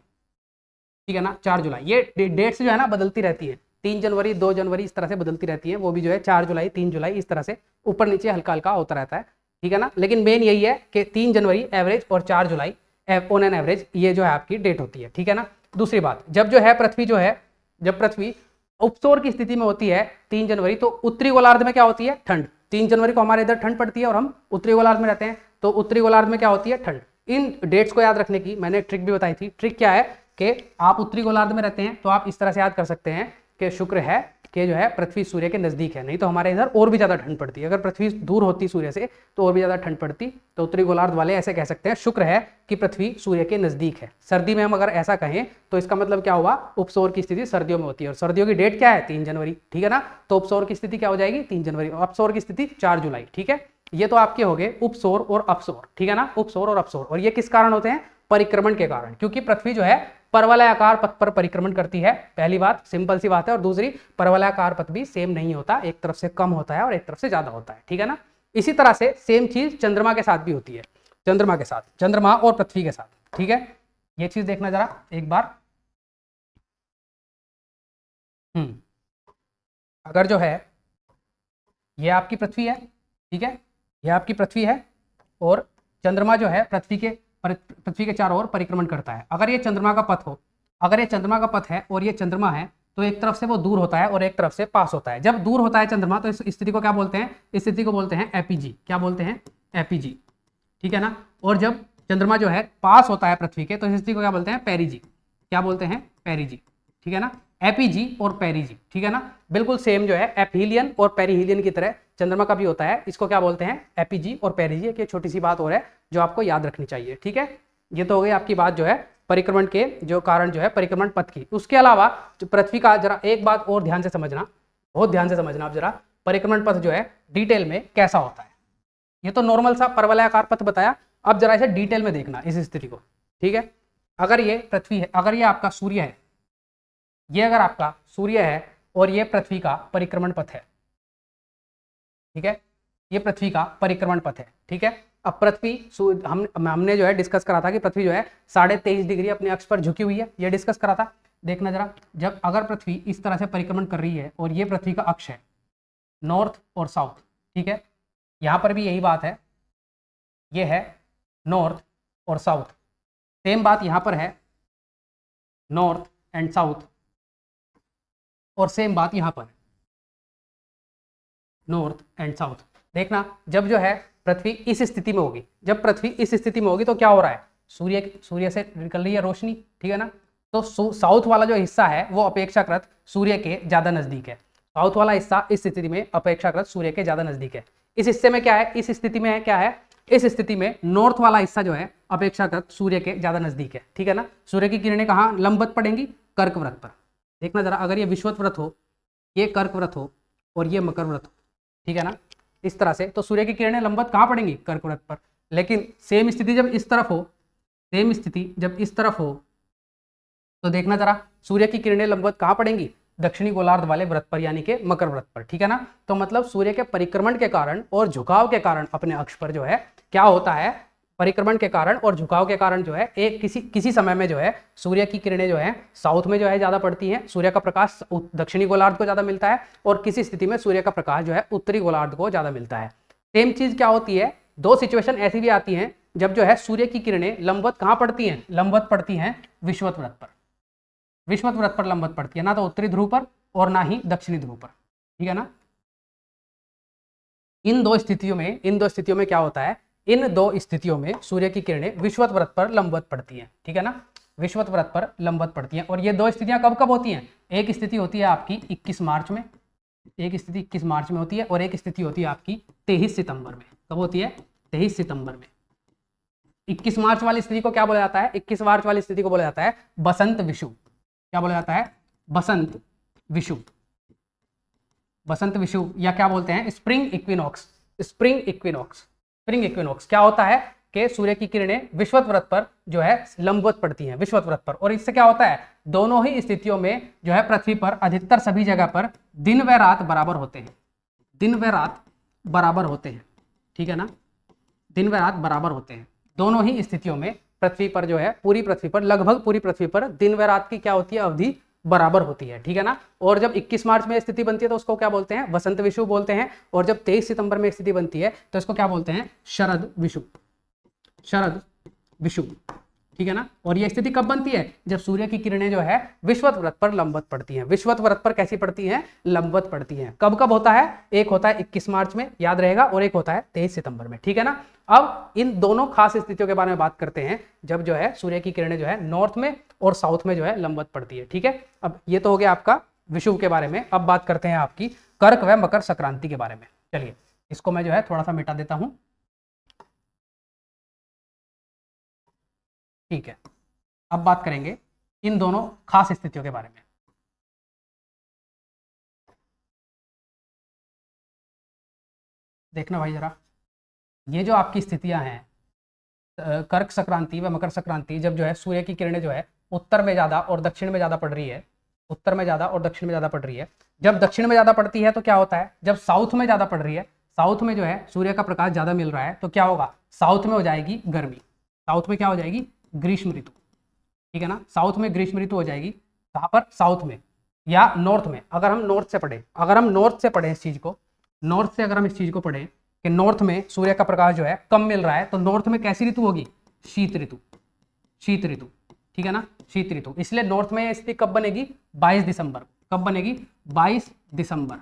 Speaker 1: ठीक है ना, 4 जुलाई। ये डेट्स जो है ना बदलती रहती है, 3 जनवरी 2 जनवरी इस तरह से बदलती रहती है, वो भी जो है 4 जुलाई 3 जुलाई इस तरह से ऊपर नीचे हल्का हल्का होता रहता है, ठीक है ना। लेकिन मेन यही है कि 3 जनवरी एवरेज और 4 जुलाई ऑन एन एवरेज ये जो है आपकी डेट होती है, ठीक है ना। दूसरी बात, जब जो है पृथ्वी जो है, जब पृथ्वी उपसौर की स्थिति में होती है 3 जनवरी, तो उत्तरी गोलार्ध में क्या होती है, ठंड। 3 जनवरी को हमारे इधर ठंड पड़ती है और हम उत्तरी गोलार्ध में रहते हैं, तो उत्तरी गोलार्ध में क्या होती है, ठंड। इन डेट्स को याद रखने की मैंने ट्रिक भी बताई थी। ट्रिक क्या है कि आप उत्तरी गोलार्ध में रहते हैं तो आप इस तरह से याद कर सकते हैं कि शुक्र है कि जो है पृथ्वी सूर्य के नजदीक है, नहीं तो हमारे इधर और भी ज्यादा ठंड पड़ती है। अगर पृथ्वी दूर होती सूर्य से तो और भी ज्यादा ठंड पड़ती। तो उत्तरी गोलार्ध वाले ऐसे कह सकते हैं, शुक्र है कि पृथ्वी सूर्य के नजदीक है। सर्दी में हम अगर ऐसा कहें तो इसका मतलब क्या हुआ, उपसौर की स्थिति सर्दियों में होती है, और सर्दियों की डेट क्या है, 3 जनवरी, ठीक है ना। तो उपसौर की स्थिति क्या हो जाएगी, 3 जनवरी, अपसौर की स्थिति 4 जुलाई, ठीक है। ये तो आपके हो गए उपसौर और अपसौर, ठीक है ना, उपसौर और अपसौर। और ये किस कारण होते हैं, परिक्रमण के कारण, क्योंकि पृथ्वी जो है परवलयाकार पथ पर परिक्रमण करती है, पहली बात, सिंपल सी बात है। और दूसरी, परवलयाकार पथ भी सेम नहीं होता, एक तरफ से कम होता है और एक तरफ से ज्यादा होता है, ठीक है ना। इसी तरह से सेम चीज चंद्रमा के साथ भी होती है, चंद्रमा के साथ, चंद्रमा और पृथ्वी के साथ, ठीक है। ये चीज देखना जरा एक बार। अगर जो है ये आपकी पृथ्वी है, ठीक है, ये आपकी पृथ्वी है और चंद्रमा जो है पृथ्वी के चारों ओर परिक्रमण करता है। अगर ये चंद्रमा का पथ हो, अगर ये चंद्रमा का पथ है और ये चंद्रमा है, तो एक तरफ से वो दूर होता है और एक तरफ से पास होता है। जब दूर होता है चंद्रमा तो इस स्थिति को क्या बोलते हैं, इस स्थिति को बोलते हैं एपीजी। क्या बोलते हैं, एपीजी, ठीक है ना। और जब चंद्रमा जो है पास होता है पृथ्वी के तो इस स्थिति को क्या बोलते हैं, पेरीजी। क्या बोलते हैं, पेरीजी, ठीक है ना। एपीजी और पेरीजी, ठीक है ना, बिल्कुल सेम जो है एपहीलियन और पेरीहीलियन की तरह चंद्रमा का भी होता है। इसको क्या बोलते हैं, एपीजी और पेरीजी। एक छोटी सी बात और है जो आपको याद रखनी चाहिए, ठीक है। ये तो हो गई आपकी बात जो है परिक्रमण के जो कारण जो है परिक्रमण पथ की। उसके अलावा जो पृथ्वी का, जरा एक बात और ध्यान से समझना, बहुत ध्यान से समझना आप जरा, परिक्रमण पथ जो है डिटेल में कैसा होता है। ये तो नॉर्मल सा परवलयाकार पथ बताया, अब जरा इसे डिटेल में देखना इस स्थिति को, ठीक है। अगर ये पृथ्वी है, अगर ये आपका सूर्य है, ये अगर आपका सूर्य है और ये पृथ्वी का परिक्रमण पथ है, ठीक है, ये पृथ्वी का परिक्रमण पथ है, ठीक है। अब पृथ्वी हमने जो है डिस्कस करा था कि पृथ्वी जो है 23.5 डिग्री अपने अक्ष पर झुकी हुई है, ये डिस्कस करा था। देखना जरा, जब अगर पृथ्वी इस तरह से परिक्रमण कर रही है और ये पृथ्वी का अक्ष है नॉर्थ और साउथ, ठीक है, यहाँ पर भी यही बात है, ये है नॉर्थ और साउथ, सेम बात यहाँ पर है, नॉर्थ एंड साउथ, और सेम बात यहाँ पर, नॉर्थ एंड साउथ। देखना, जब जो है पृथ्वी इस स्थिति में होगी, जब पृथ्वी इस स्थिति में होगी तो क्या हो रहा है, सूर्य से निकल रही है रोशनी, ठीक है ना। तो साउथ वाला जो हिस्सा है वो अपेक्षाकृत सूर्य के ज्यादा नजदीक है, साउथ वाला हिस्सा इस स्थिति में अपेक्षाकृत सूर्य के ज्यादा नजदीक है। इस हिस्से में क्या है, इस स्थिति में है क्या है, इस स्थिति में नॉर्थ वाला हिस्सा जो है अपेक्षाकृत सूर्य के ज्यादा नजदीक है, ठीक है ना। सूर्य की किरणें कहाँ लंबवत पड़ेंगी, कर्क वृत्त पर। देखना जरा, अगर ये विषुवत व्रत हो, ये कर्क व्रत हो और ये मकर व्रत हो, ठीक है ना, इस तरह से, तो सूर्य की किरणें लंबवत कहाँ पड़ेंगी, कर्क व्रत पर। लेकिन सेम स्थिति जब इस तरफ हो, सेम स्थिति जब इस तरफ हो, तो देखना जरा, सूर्य की किरणें लंबवत कहाँ पड़ेंगी, दक्षिणी गोलार्ध वाले व्रत पर, यानी कि मकर व्रत पर, ठीक है ना। तो मतलब सूर्य के परिक्रमण के कारण और झुकाव के कारण अपने अक्ष पर जो है क्या होता है, परिक्रमण के कारण और झुकाव के कारण जो है एक किसी समय में जो है सूर्य की किरणें जो है साउथ में जो है ज्यादा पड़ती हैं, सूर्य का प्रकाश दक्षिणी गोलार्ध को ज्यादा मिलता है, और किसी स्थिति में सूर्य का प्रकाश जो है उत्तरी गोलार्ध को ज्यादा मिलता है। सेम चीज क्या होती है, दो सिचुएशन ऐसी भी आती हैं जब जो है सूर्य की किरणें लंबवत कहां पड़ती हैं, लंबवत पड़ती हैं विषुवत व्रत पर, विषुवत व्रत पर लंबवत पड़ती है, ना तो उत्तरी ध्रुव पर और ना ही दक्षिणी ध्रुव पर, ठीक है ना। इन दो स्थितियों में क्या होता है, इन दो स्थितियों में सूर्य की किरणें विषुवत व्रत पर लंबवत पड़ती हैं, ठीक है ना, विषुवत व्रत पर लंबवत पड़ती हैं। और ये दो स्थितियां कब कब होती हैं, एक स्थिति होती है आपकी 21 मार्च में, एक स्थिति 21 मार्च में होती है, और एक स्थिति होती है आपकी 23 सितंबर में। कब होती है, 23 सितंबर में। 21 मार्च वाली स्थिति को क्या बोला जाता है, 21 मार्च वाली स्थिति को बोला जाता है बसंत विषुव। क्या बोला जाता है, बसंत विषुव, बसंत विषुव, या क्या बोलते हैं spring equinox, spring equinox. Spring equinox क्या होता है कि सूर्य की किरणें विषुवत व्रत पर जो है लंबवत पड़ती हैं, विषुवत व्रत पर, और इससे क्या होता है, दोनों ही स्थितियों में जो है पृथ्वी पर अधिकतर सभी जगह पर दिन व रात बराबर होते हैं, दिन व रात बराबर होते हैं, ठीक है ना, दिन व रात बराबर होते हैं। दोनों ही स्थितियों में पृथ्वी पर जो है, पूरी पृथ्वी पर, लगभग पूरी पृथ्वी पर दिन व रात की क्या होती है, अवधि बराबर होती है, ठीक है ना। और जब 21 मार्च में स्थिति बनती है तो उसको क्या बोलते हैं, वसंत विषुव बोलते हैं, और जब 23 सितंबर में स्थिति बनती है तो इसको क्या बोलते हैं, शरद विषुव, शरद विषुव, ठीक है ना। और ये स्थिति कब बनती है, जब सूर्य की किरणें जो है विषुवत व्रत पर लंबवत पड़ती हैं, विषुवत व्रत पर कैसी पड़ती हैं, लंबवत पड़ती हैं। कब कब होता है, एक होता है 21 मार्च में, याद रहेगा, और एक होता है 23 सितंबर में, ठीक है ना। अब इन दोनों खास स्थितियों के बारे में बात करते हैं जब जो है सूर्य की किरणें जो है नॉर्थ में और साउथ में जो है लंबवत पड़ती है, ठीक है। अब ये तो हो गया आपका विषुव के बारे में। अब बात करते हैं आपकी कर्क व मकर संक्रांति के बारे में। चलिए इसको मैं जो है थोड़ा सा मिटा देता हूं, ठीक है। अब बात करेंगे इन दोनों खास स्थितियों के बारे में। देखना भाई जरा, ये जो आपकी स्थितियां हैं कर्क संक्रांति व मकर संक्रांति, जब जो है सूर्य की किरणें जो है उत्तर में ज्यादा और दक्षिण में ज्यादा पड़ रही है, उत्तर में ज्यादा और दक्षिण में ज्यादा पड़ रही है। जब दक्षिण में ज्यादा पड़ती है तो क्या होता है, जब साउथ में ज्यादा पड़ रही है, साउथ में जो है सूर्य का प्रकाश ज्यादा मिल रहा है, तो क्या होगा, साउथ में हो जाएगी गर्मी, साउथ में क्या हो जाएगी, ग्रीष्म ऋतु, ठीक है ना। साउथ में ग्रीष्म ऋतु हो जाएगी, कहाँ पर, साउथ में या नॉर्थ में। अगर हम नॉर्थ से पढ़े, अगर हम नॉर्थ से पढ़े इस चीज को, नॉर्थ से अगर हम इस चीज को पढ़े कि नॉर्थ में सूर्य का प्रकाश जो है कम मिल रहा है, तो नॉर्थ में कैसी ऋतु होगी, शीत ऋतु, शीत ऋतु, ठीक है ना, शीत ऋतु। इसलिए नॉर्थ में स्थिति कब बनेगी, 22 दिसंबर। कब बनेगी, 22 दिसंबर,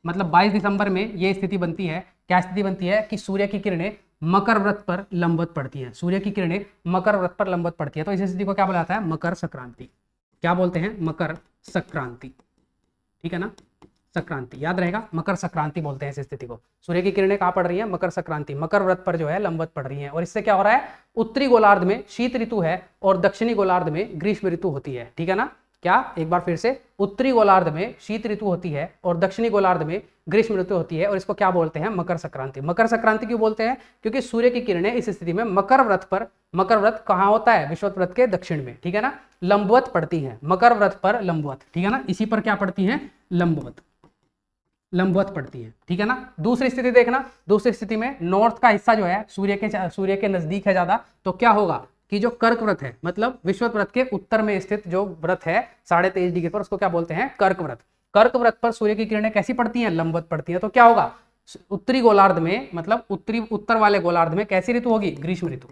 Speaker 1: मतलब 22 दिसंबर में ये स्थिति बनती है। क्या स्थिति बनती है कि सूर्य की किरणें मकर व्रत पर लंबवत पड़ती है, सूर्य की किरणें मकर व्रत पर लंबवत पड़ती है, तो इस स्थिति को क्या बोला जाता है, मकर संक्रांति। क्या बोलते हैं, मकर संक्रांति, ठीक है ना, संक्रांति, याद रहेगा, मकर संक्रांति बोलते हैं इस स्थिति को। सूर्य की किरणें कहाँ पड़ रही हैं, मकर संक्रांति, मकर व्रत पर जो है लंबवत पड़ रही हैं, और इससे क्या हो रहा है, उत्तरी गोलार्ध में शीत ऋतु है और दक्षिणी गोलार्ध में ग्रीष्म ऋतु होती है, ठीक है ना। क्या, एक बार फिर से, उत्तरी गोलार्ध में शीत ऋतु होती है और दक्षिणी गोलार्ध में ग्रीष्म ऋतु होती है, और इसको क्या बोलते हैं, मकर संक्रांति। मकर संक्रांति क्यों बोलते हैं, क्योंकि सूर्य की किरणें इस स्थिति में मकर व्रत पर, मकर व्रत कहाँ होता है, विषुवत व्रत के दक्षिण में, ठीक है ना, लंबवत पड़ती है, मकर व्रत पर लंबवत, ठीक है ना, इसी पर क्या पड़ती है, लंबवत, लंबवत पड़ती है, ठीक है ना। दूसरी स्थिति देखना, दूसरी स्थिति में नॉर्थ का हिस्सा जो है सूर्य के नजदीक है ज्यादा, तो क्या होगा कि जो कर्क व्रत है, मतलब विषुवत व्रत के उत्तर में स्थित जो व्रत है 23.5 डिग्री पर, उसको क्या बोलते हैं, कर्क व्रत। कर्क व्रत पर सूर्य की किरणें कैसी पड़ती हैं, लंबवत पड़ती हैं, तो क्या होगा, उत्तरी गोलार्ध में, मतलब उत्तर वाले गोलार्ध में कैसी ऋतु होगी, ग्रीष्म ऋतु,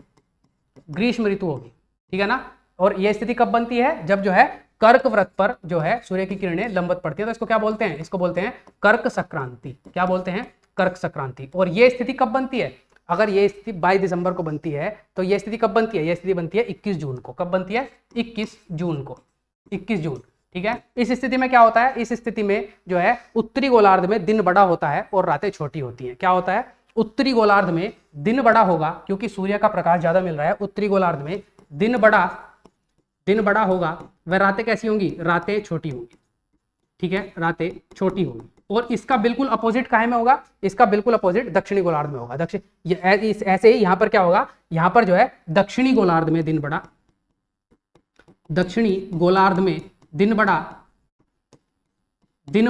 Speaker 1: ग्रीष्म ऋतु होगी, ठीक है ना। और यह स्थिति कब बनती है, जब जो है कर्क व्रत पर जो है सूर्य की किरणें लंबवत पड़ती है, तो इसको क्या बोलते हैं, इसको बोलते हैं कर्क संक्रांति। क्या बोलते हैं, कर्क संक्रांति। और ये स्थिति कब बनती है, अगर ये स्थिति 22 दिसंबर को बनती है, तो ये स्थिति कब बनती है, ये स्थिति बनती है 21 जून को। कब बनती है, 21 जून को, 21 जून, ठीक है। इस स्थिति में क्या होता है, इस स्थिति में जो है उत्तरी गोलार्ध में दिन बड़ा होता है और रातें छोटी होती हैं। क्या होता है, उत्तरी गोलार्ध में दिन बड़ा होगा क्योंकि सूर्य का प्रकाश ज्यादा मिल रहा है, उत्तरी गोलार्ध में दिन बड़ा होगा, वह रातें कैसी होंगी, रातें छोटी होंगी, ठीक है, रातें छोटी होंगी। और इसका बिल्कुल अपोजिट काहे में होगा, इसका बिल्कुल अपोजिट दक्षिणी गोलार्ध में होगा। ऐसे ही यहां पर क्या होगा, यहां पर जो है दक्षिणी गोलार्ध में दिन बड़ा, दक्षिणी गोलार्ध में दिन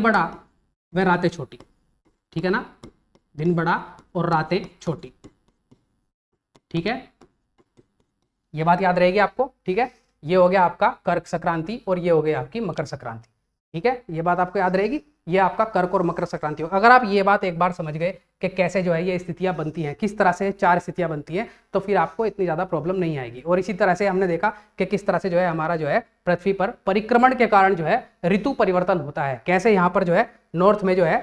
Speaker 1: बड़ा वह रातें छोटी, ठीक है ना, दिन बड़ा और रातें छोटी, ठीक है, ये बात याद रहेगी आपको। ठीक है, ये हो गया आपका कर्क संक्रांति और ये हो गया आपकी मकर संक्रांति। ठीक है, ये बात आपको याद रहेगी, ये आपका कर्क और मकर संक्रांति हो। अगर आप ये बात एक बार समझ गए कि कैसे जो है ये स्थितियां बनती हैं, किस तरह से 4 स्थितियां बनती हैं, तो फिर आपको इतनी ज़्यादा प्रॉब्लम नहीं आएगी। और इसी तरह से हमने देखा कि किस तरह से जो है हमारा जो है पृथ्वी पर परिक्रमण के कारण जो है ऋतु परिवर्तन होता है। कैसे यहाँ पर जो है नॉर्थ में जो है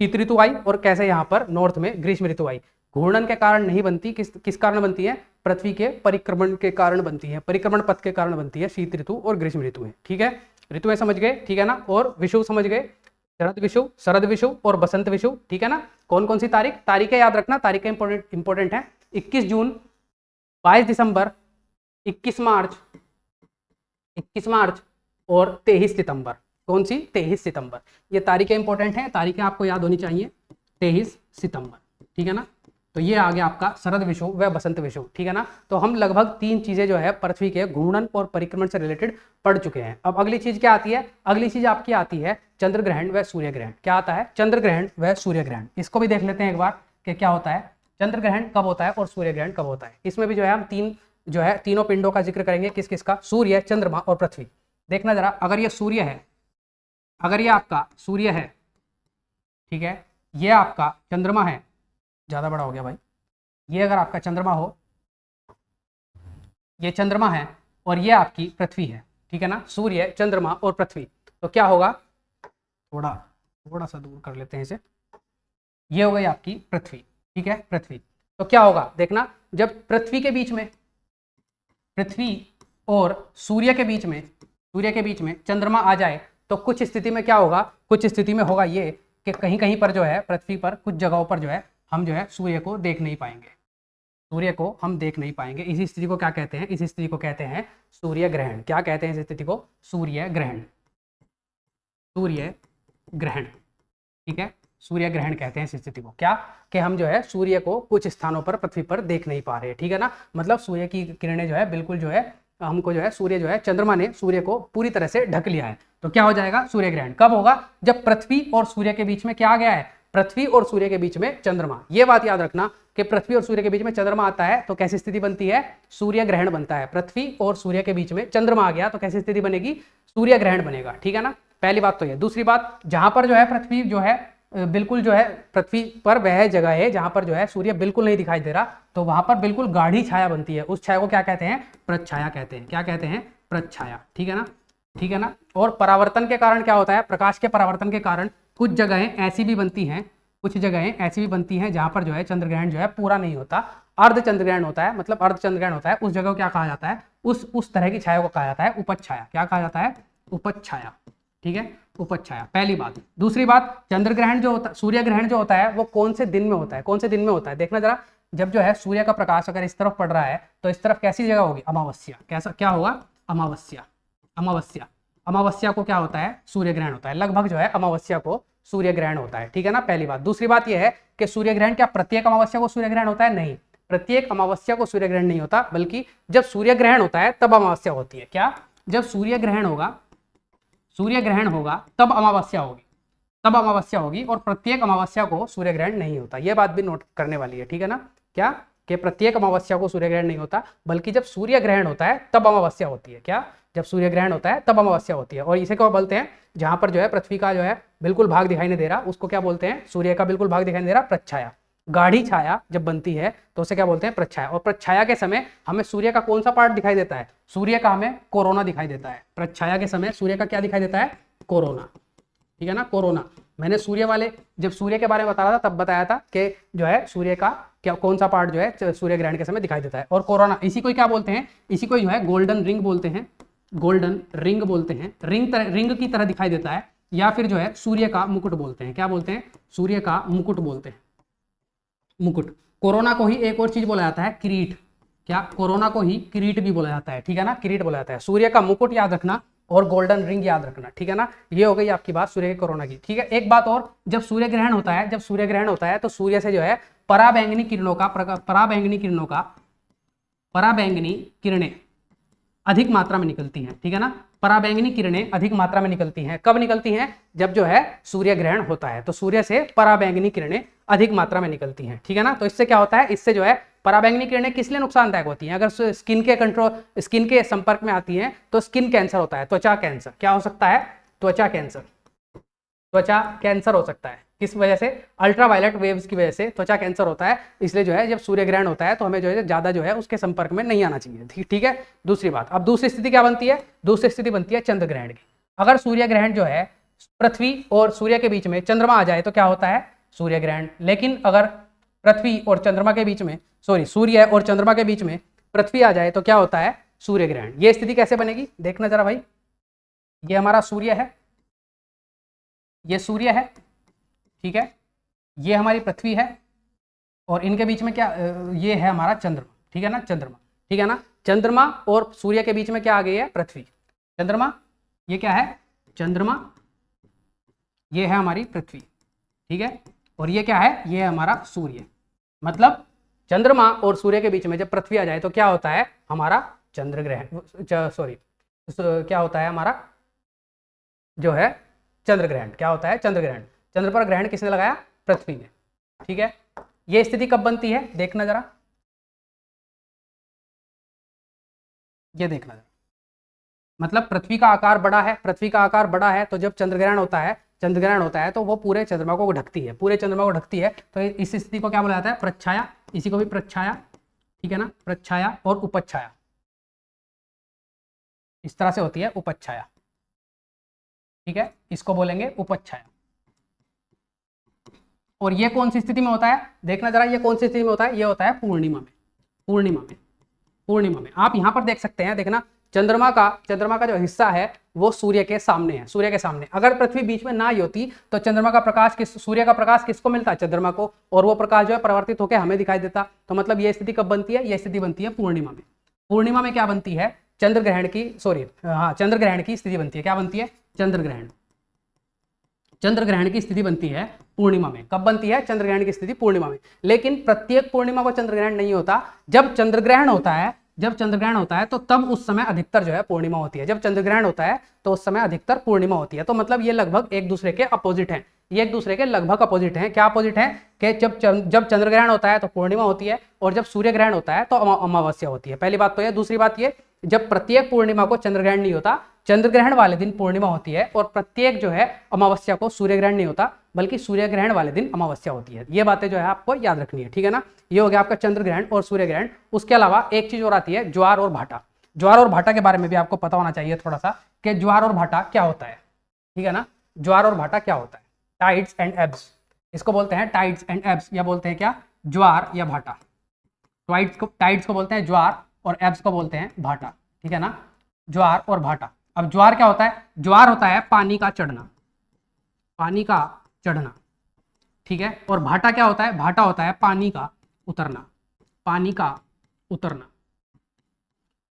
Speaker 1: शीत ऋतु आई और कैसे यहाँ पर नॉर्थ में ग्रीष्म ऋतु आई। घूर्णन के कारण नहीं बनती, किस कारण बनती है? पृथ्वी के परिक्रमण के कारण बनती है, परिक्रमण पथ के कारण बनती है शीत ऋतु और ग्रीष्म ऋतु है। ठीक है, ऋतुएं समझ गए, ठीक है ना। और विषुव समझ गए, शरद विषुव और बसंत विषुव। ठीक है ना। कौन कौन सी तारीखें याद रखना, तारीखें इंपॉर्टेंट है। 21 जून, 22 दिसंबर, 21 मार्च और 23 सितंबर। कौन सी? 23 सितंबर। ये तारीखें इंपॉर्टेंट हैं, तारीखें आपको याद होनी चाहिए। 23 सितंबर, ठीक है ना। तो ये आ गया आपका शरद विषुव व बसंत विषुव। ठीक है ना। तो हम लगभग 3 चीजें जो है पृथ्वी के घूर्णन और परिक्रमण से रिलेटेड पढ़ चुके हैं। अब अगली चीज क्या आती है? अगली चीज आपकी आती है चंद्र ग्रहण व सूर्य ग्रहण। क्या आता है? चंद्र ग्रहण व सूर्य ग्रहण। इसको भी देख लेते हैं एक बार कि क्या होता है, चंद्र ग्रहण कब होता है और सूर्य ग्रहण कब होता है। इसमें भी जो है हम तीनों पिंडों का जिक्र करेंगे। किस किस का? सूर्य, चंद्रमा और पृथ्वी। देखना जरा, अगर ये सूर्य है, अगर ये आपका सूर्य है, ठीक है, ये आपका चंद्रमा है, ज्यादा बड़ा हो गया भाई, ये अगर आपका चंद्रमा हो, ये चंद्रमा है और ये आपकी पृथ्वी है। ठीक है ना, सूर्य, चंद्रमा और पृथ्वी। तो क्या होगा, थोड़ा सा दूर कर लेते हैं इसे। ये हो गई आपकी पृथ्वी। ठीक है, पृथ्वी। तो क्या होगा देखना, जब पृथ्वी के बीच में, पृथ्वी और सूर्य के बीच में चंद्रमा आ जाए तो कुछ स्थिति में क्या होगा, कुछ स्थिति में होगा ये कि कहीं कहीं पर जो है पृथ्वी पर कुछ जगहों पर जो है हम जो है सूर्य को देख नहीं पाएंगे, सूर्य को हम देख नहीं पाएंगे। इसी स्थिति को क्या कहते हैं? इसी स्थिति को कहते हैं सूर्य ग्रहण। क्या कहते हैं इस स्थिति को? सूर्य ग्रहण। सूर्य ग्रहण, ठीक है, सूर्य ग्रहण कहते हैं इस स्थिति को। क्या कि हम जो है सूर्य को कुछ स्थानों पर पृथ्वी पर देख नहीं पा रहे। ठीक है ना, मतलब सूर्य की किरणें जो है बिल्कुल जो है हमको जो है सूर्य जो है, चंद्रमा ने सूर्य को पूरी तरह से ढक लिया है। तो क्या हो जाएगा? सूर्य ग्रहण। कब होगा? जब पृथ्वी और सूर्य के बीच में क्या आ गया है? पृथ्वी और सूर्य के बीच में चंद्रमा। ये बात याद रखना कि पृथ्वी और सूर्य के बीच में चंद्रमा आता है तो कैसी स्थिति बनती है? सूर्य ग्रहण बनता है। पृथ्वी और सूर्य के बीच में चंद्रमा आ गया तो कैसी स्थिति बनेगी? सूर्य ग्रहण बनेगा। ठीक है ना, पहली बात तो ये। दूसरी बात, जहां पर जो है पृथ्वी जो है बिल्कुल जो है पृथ्वी पर वह जगह है जहां पर जो है सूर्य बिल्कुल नहीं दिखाई दे रहा, तो वहां पर बिल्कुल गाढ़ी छाया बनती है। उस छाया को क्या कहते हैं? प्रच्छाया कहते हैं। क्या कहते हैं? प्रच्छाया। ठीक है ना, ठीक है ना। और परावर्तन के कारण क्या होता है? प्रकाश के परावर्तन के कारण कुछ जगहें ऐसी भी बनती हैं, कुछ जगहें ऐसी भी बनती हैं जहां पर जो है चंद्र ग्रहण जो है पूरा नहीं होता, अर्ध चंद्र ग्रहण होता है। मतलब अर्ध चंद्र ग्रहण होता है, उस जगह को क्या कहा जाता है? उस तरह की छाया को कहा जाता है उपच्छाया। क्या कहा जाता है? उपच्छाया। ठीक है, उपच्छाया, पहली बात। दूसरी बात, चंद्र ग्रहण जो होता है, सूर्य ग्रहण जो होता है वो कौन से दिन में होता है? कौन से दिन में होता है? देखना जरा, जब जो है सूर्य का प्रकाश अगर इस तरफ पड़ रहा है तो इस तरफ कैसी जगह होगी? अमावस्या। कैसा क्या होगा? अमावस्या। अमावस्या, अमावस्या को क्या होता है? सूर्य ग्रहण होता है। लगभग जो है अमावस्या को सूर्य ग्रहण होता है। ठीक है ना, पहली बात। दूसरी बात यह है कि सूर्य ग्रहण क्या प्रत्येक अमावस्या को सूर्य ग्रहण होता है? नहीं, प्रत्येक अमावस्या को सूर्य ग्रहण नहीं होता, बल्कि जब सूर्य ग्रहण होता है तब अमावस्या होती है। क्या? जब सूर्य ग्रहण होगा तब अमावस्या होगी, तब अमावस्या होगी। और प्रत्येक अमावस्या को सूर्य ग्रहण नहीं होता। यह बात भी नोट करने वाली है। ठीक है ना, क्या कि प्रत्येक अमावस्या को सूर्य ग्रहण नहीं होता, बल्कि जब सूर्य ग्रहण होता है तब अमावस्या होती है। क्या? जब सूर्य ग्रहण होता है तब अमावस्या होती है। और इसे क्या बोलते हैं? जहां पर जो है पृथ्वी का जो है बिल्कुल भाग दिखाई नहीं दे रहा, उसको क्या बोलते हैं? सूर्य का बिल्कुल भाग दिखाई नहीं दे रहा, प्रच्छाया। गाढ़ी छाया जब बनती है तो उसे क्या बोलते हैं? प्रच्छाया। और प्रच्छाया के समय हमें सूर्य का कौन सा पार्ट दिखाई देता है? सूर्य का हमें कोरोना दिखाई देता है। प्रच्छाया के समय सूर्य का क्या दिखाई देता है? कोरोना। ठीक है ना, कोरोना। मैंने जब सूर्य के बारे में बता रहा था तब बताया था कि जो है सूर्य का क्या कौन सा पार्ट जो है सूर्य ग्रहण के समय दिखाई देता है। और कोरोना, इसी को क्या बोलते हैं? इसी को जो है गोल्डन रिंग बोलते हैं, गोल्डन रिंग बोलते हैं। रिंग की तरह दिखाई देता है, या फिर जो है सूर्य का मुकुट बोलते हैं। क्या बोलते हैं? सूर्य का मुकुट बोलते हैं, मुकुट। कोरोना को ही एक और चीज बोला जाता है, किरीट। क्या? कोरोना को ही किरीट भी बोला जाता है। ठीक है ना, किरीट बोला जाता है। सूर्य का मुकुट याद रखना और गोल्डन रिंग याद रखना। ठीक है ना, ये हो गई आपकी बात सूर्य के कोरोना की। ठीक है, एक बात और, जब सूर्य ग्रहण होता है तो सूर्य से जो है पराबैंगनी किरणें अधिक मात्रा में निकलती हैं। ठीक है ना, पराबैंगनी किरणें अधिक मात्रा में निकलती हैं। कब निकलती हैं? जब जो है सूर्य ग्रहण होता है तो सूर्य से पराबैंगनी किरणें अधिक मात्रा में निकलती हैं। ठीक है ना, तो इससे क्या होता है? इससे जो है पराबैंगनी किरणें किस लिए नुकसानदायक होती हैं? अगर स्किन के संपर्क में आती हैं तो स्किन कैंसर होता है, त्वचा कैंसर। क्या हो सकता है? त्वचा कैंसर। त्वचा कैंसर हो सकता है किस वजह से? अल्ट्रावायलेट वेव्स की वजह से त्वचा कैंसर होता है। इसलिए जो है जब सूर्य ग्रहण होता है तो हमें जो है ज्यादा जो है उसके संपर्क में नहीं आना चाहिए। ठीक है, दूसरी बात। अब दूसरी स्थिति क्या बनती है? दूसरी स्थिति बनती है चंद्र ग्रहण की। अगर सूर्य ग्रहण जो है पृथ्वी और सूर्य के बीच में चंद्रमा आ जाए तो क्या होता है? सूर्य ग्रहण। लेकिन अगर पृथ्वी और चंद्रमा के बीच में, सॉरी, सूर्य और चंद्रमा के बीच में पृथ्वी आ जाए तो क्या होता है? सूर्य ग्रहण। ये स्थिति कैसे बनेगी देखना जरा भाई। ये हमारा सूर्य है, ये सूर्य है, ठीक है, ये हमारी पृथ्वी है और इनके बीच में क्या, ये है हमारा चंद्रमा। ठीक है ना, चंद्रमा। ठीक है ना, चंद्रमा और सूर्य के बीच में क्या आ गई है? पृथ्वी। चंद्रमा, ये क्या है? चंद्रमा, ये है हमारी पृथ्वी। ठीक है, और ये क्या है? ये है हमारा सूर्य। मतलब चंद्रमा और सूर्य के बीच में जब पृथ्वी आ जाए तो क्या होता है? हमारा चंद्र ग्रहण, सॉरी, क्या होता है हमारा जो है चंद्र ग्रहण। क्या होता है? चंद्र ग्रहण। चंद्र पर ग्रहण किसने लगाया? पृथ्वी ने। ठीक है, ये स्थिति कब बनती है देखना जरा, ये देखना जरा। मतलब पृथ्वी का आकार बड़ा है, पृथ्वी का आकार बड़ा है तो जब चंद्र ग्रहण होता है, चंद्र ग्रहण होता है तो वो पूरे चंद्रमा को ढकती है, पूरे चंद्रमा को ढकती है। तो इस स्थिति को क्या बोला जाता है? प्रच्छाया। इसी को भी प्रच्छाया, ठीक है ना, प्रच्छाया और उपच्छाया, इस तरह से होती है उपच्छाया। ठीक है, इसको बोलेंगे उपच्छाया। और ये कौन सी स्थिति में होता है देखना जरा, ये कौन सी स्थिति में होता है? ये होता है पूर्णिमा में। पूर्णिमा में, पूर्णिमा में आप यहां पर देख सकते हैं, देखना चंद्रमा का जो हिस्सा है वो सूर्य के सामने है, सूर्य के सामने। अगर पृथ्वी बीच में ना ही होती तो चंद्रमा का प्रकाश सूर्य का प्रकाश किसको मिलता है? चंद्रमा को, और वो प्रकाश जो है परावर्तित होकर हमें दिखाई देता। तो मतलब ये स्थिति कब बनती है? ये स्थिति बनती है पूर्णिमा में। पूर्णिमा में क्या बनती है? चंद्र ग्रहण की, सॉरी, हाँ, चंद्र ग्रहण की स्थिति बनती है। क्या बनती है? चंद्र ग्रहण। चंद्र ग्रहण की स्थिति बनती है पूर्णिमा में। कब बनती है? चंद्र ग्रहण की स्थिति पूर्णिमा में। लेकिन प्रत्येक पूर्णिमा को चंद्र ग्रहण नहीं होता। जब चंद्र ग्रहण होता है, जब चंद्र ग्रहण होता है तो तब उस समय अधिकतर जो है पूर्णिमा होती है। जब चंद्र ग्रहण होता है तो उस समय अधिकतर पूर्णिमा होती है। तो मतलब ये लगभग एक दूसरे के अपोजिट हैं, ये एक दूसरे के लगभग अपोजिट हैं। क्या अपोजिट हैं? कि जब चंद्र ग्रहण होता है तो पूर्णिमा होती है और जब सूर्य ग्रहण होता है तो अमावस्या होती है। पहली बात तो ये। दूसरी बात ये, जब प्रत्येक पूर्णिमा को चंद्र ग्रहण नहीं होता, चंद्र ग्रहण वाले दिन पूर्णिमा होती है और प्रत्येक जो है अमावस्या को सूर्य ग्रहण नहीं होता, बल्कि सूर्य ग्रहण वाले दिन अमावस्या होती है। ये बातें जो है आपको याद रखनी है। ठीक है ना, ये हो गया आपका चंद्र ग्रहण और सूर्य ग्रहण। उसके अलावा एक चीज और आती है, ज्वार और भाटा। ज्वार और भाटा के बारे में भी आपको पता होना चाहिए थोड़ा सा, कि ज्वार और भाटा क्या होता है। ठीक है ना, ज्वार और भाटा क्या होता है? टाइड्स एंड एब्स, इसको बोलते हैं टाइड्स एंड एब्स, या बोलते हैं क्या? ज्वार या भाटा। टाइड्स को बोलते हैं ज्वार और एब्स को बोलते हैं भाटा। ठीक है ना, ज्वार और भाटा। अब ज्वार क्या होता है? ज्वार होता है पानी का चढ़ना, पानी का चढ़ना। ठीक है, और भाटा क्या होता है? भाटा होता है पानी का उतरना, पानी का उतरना।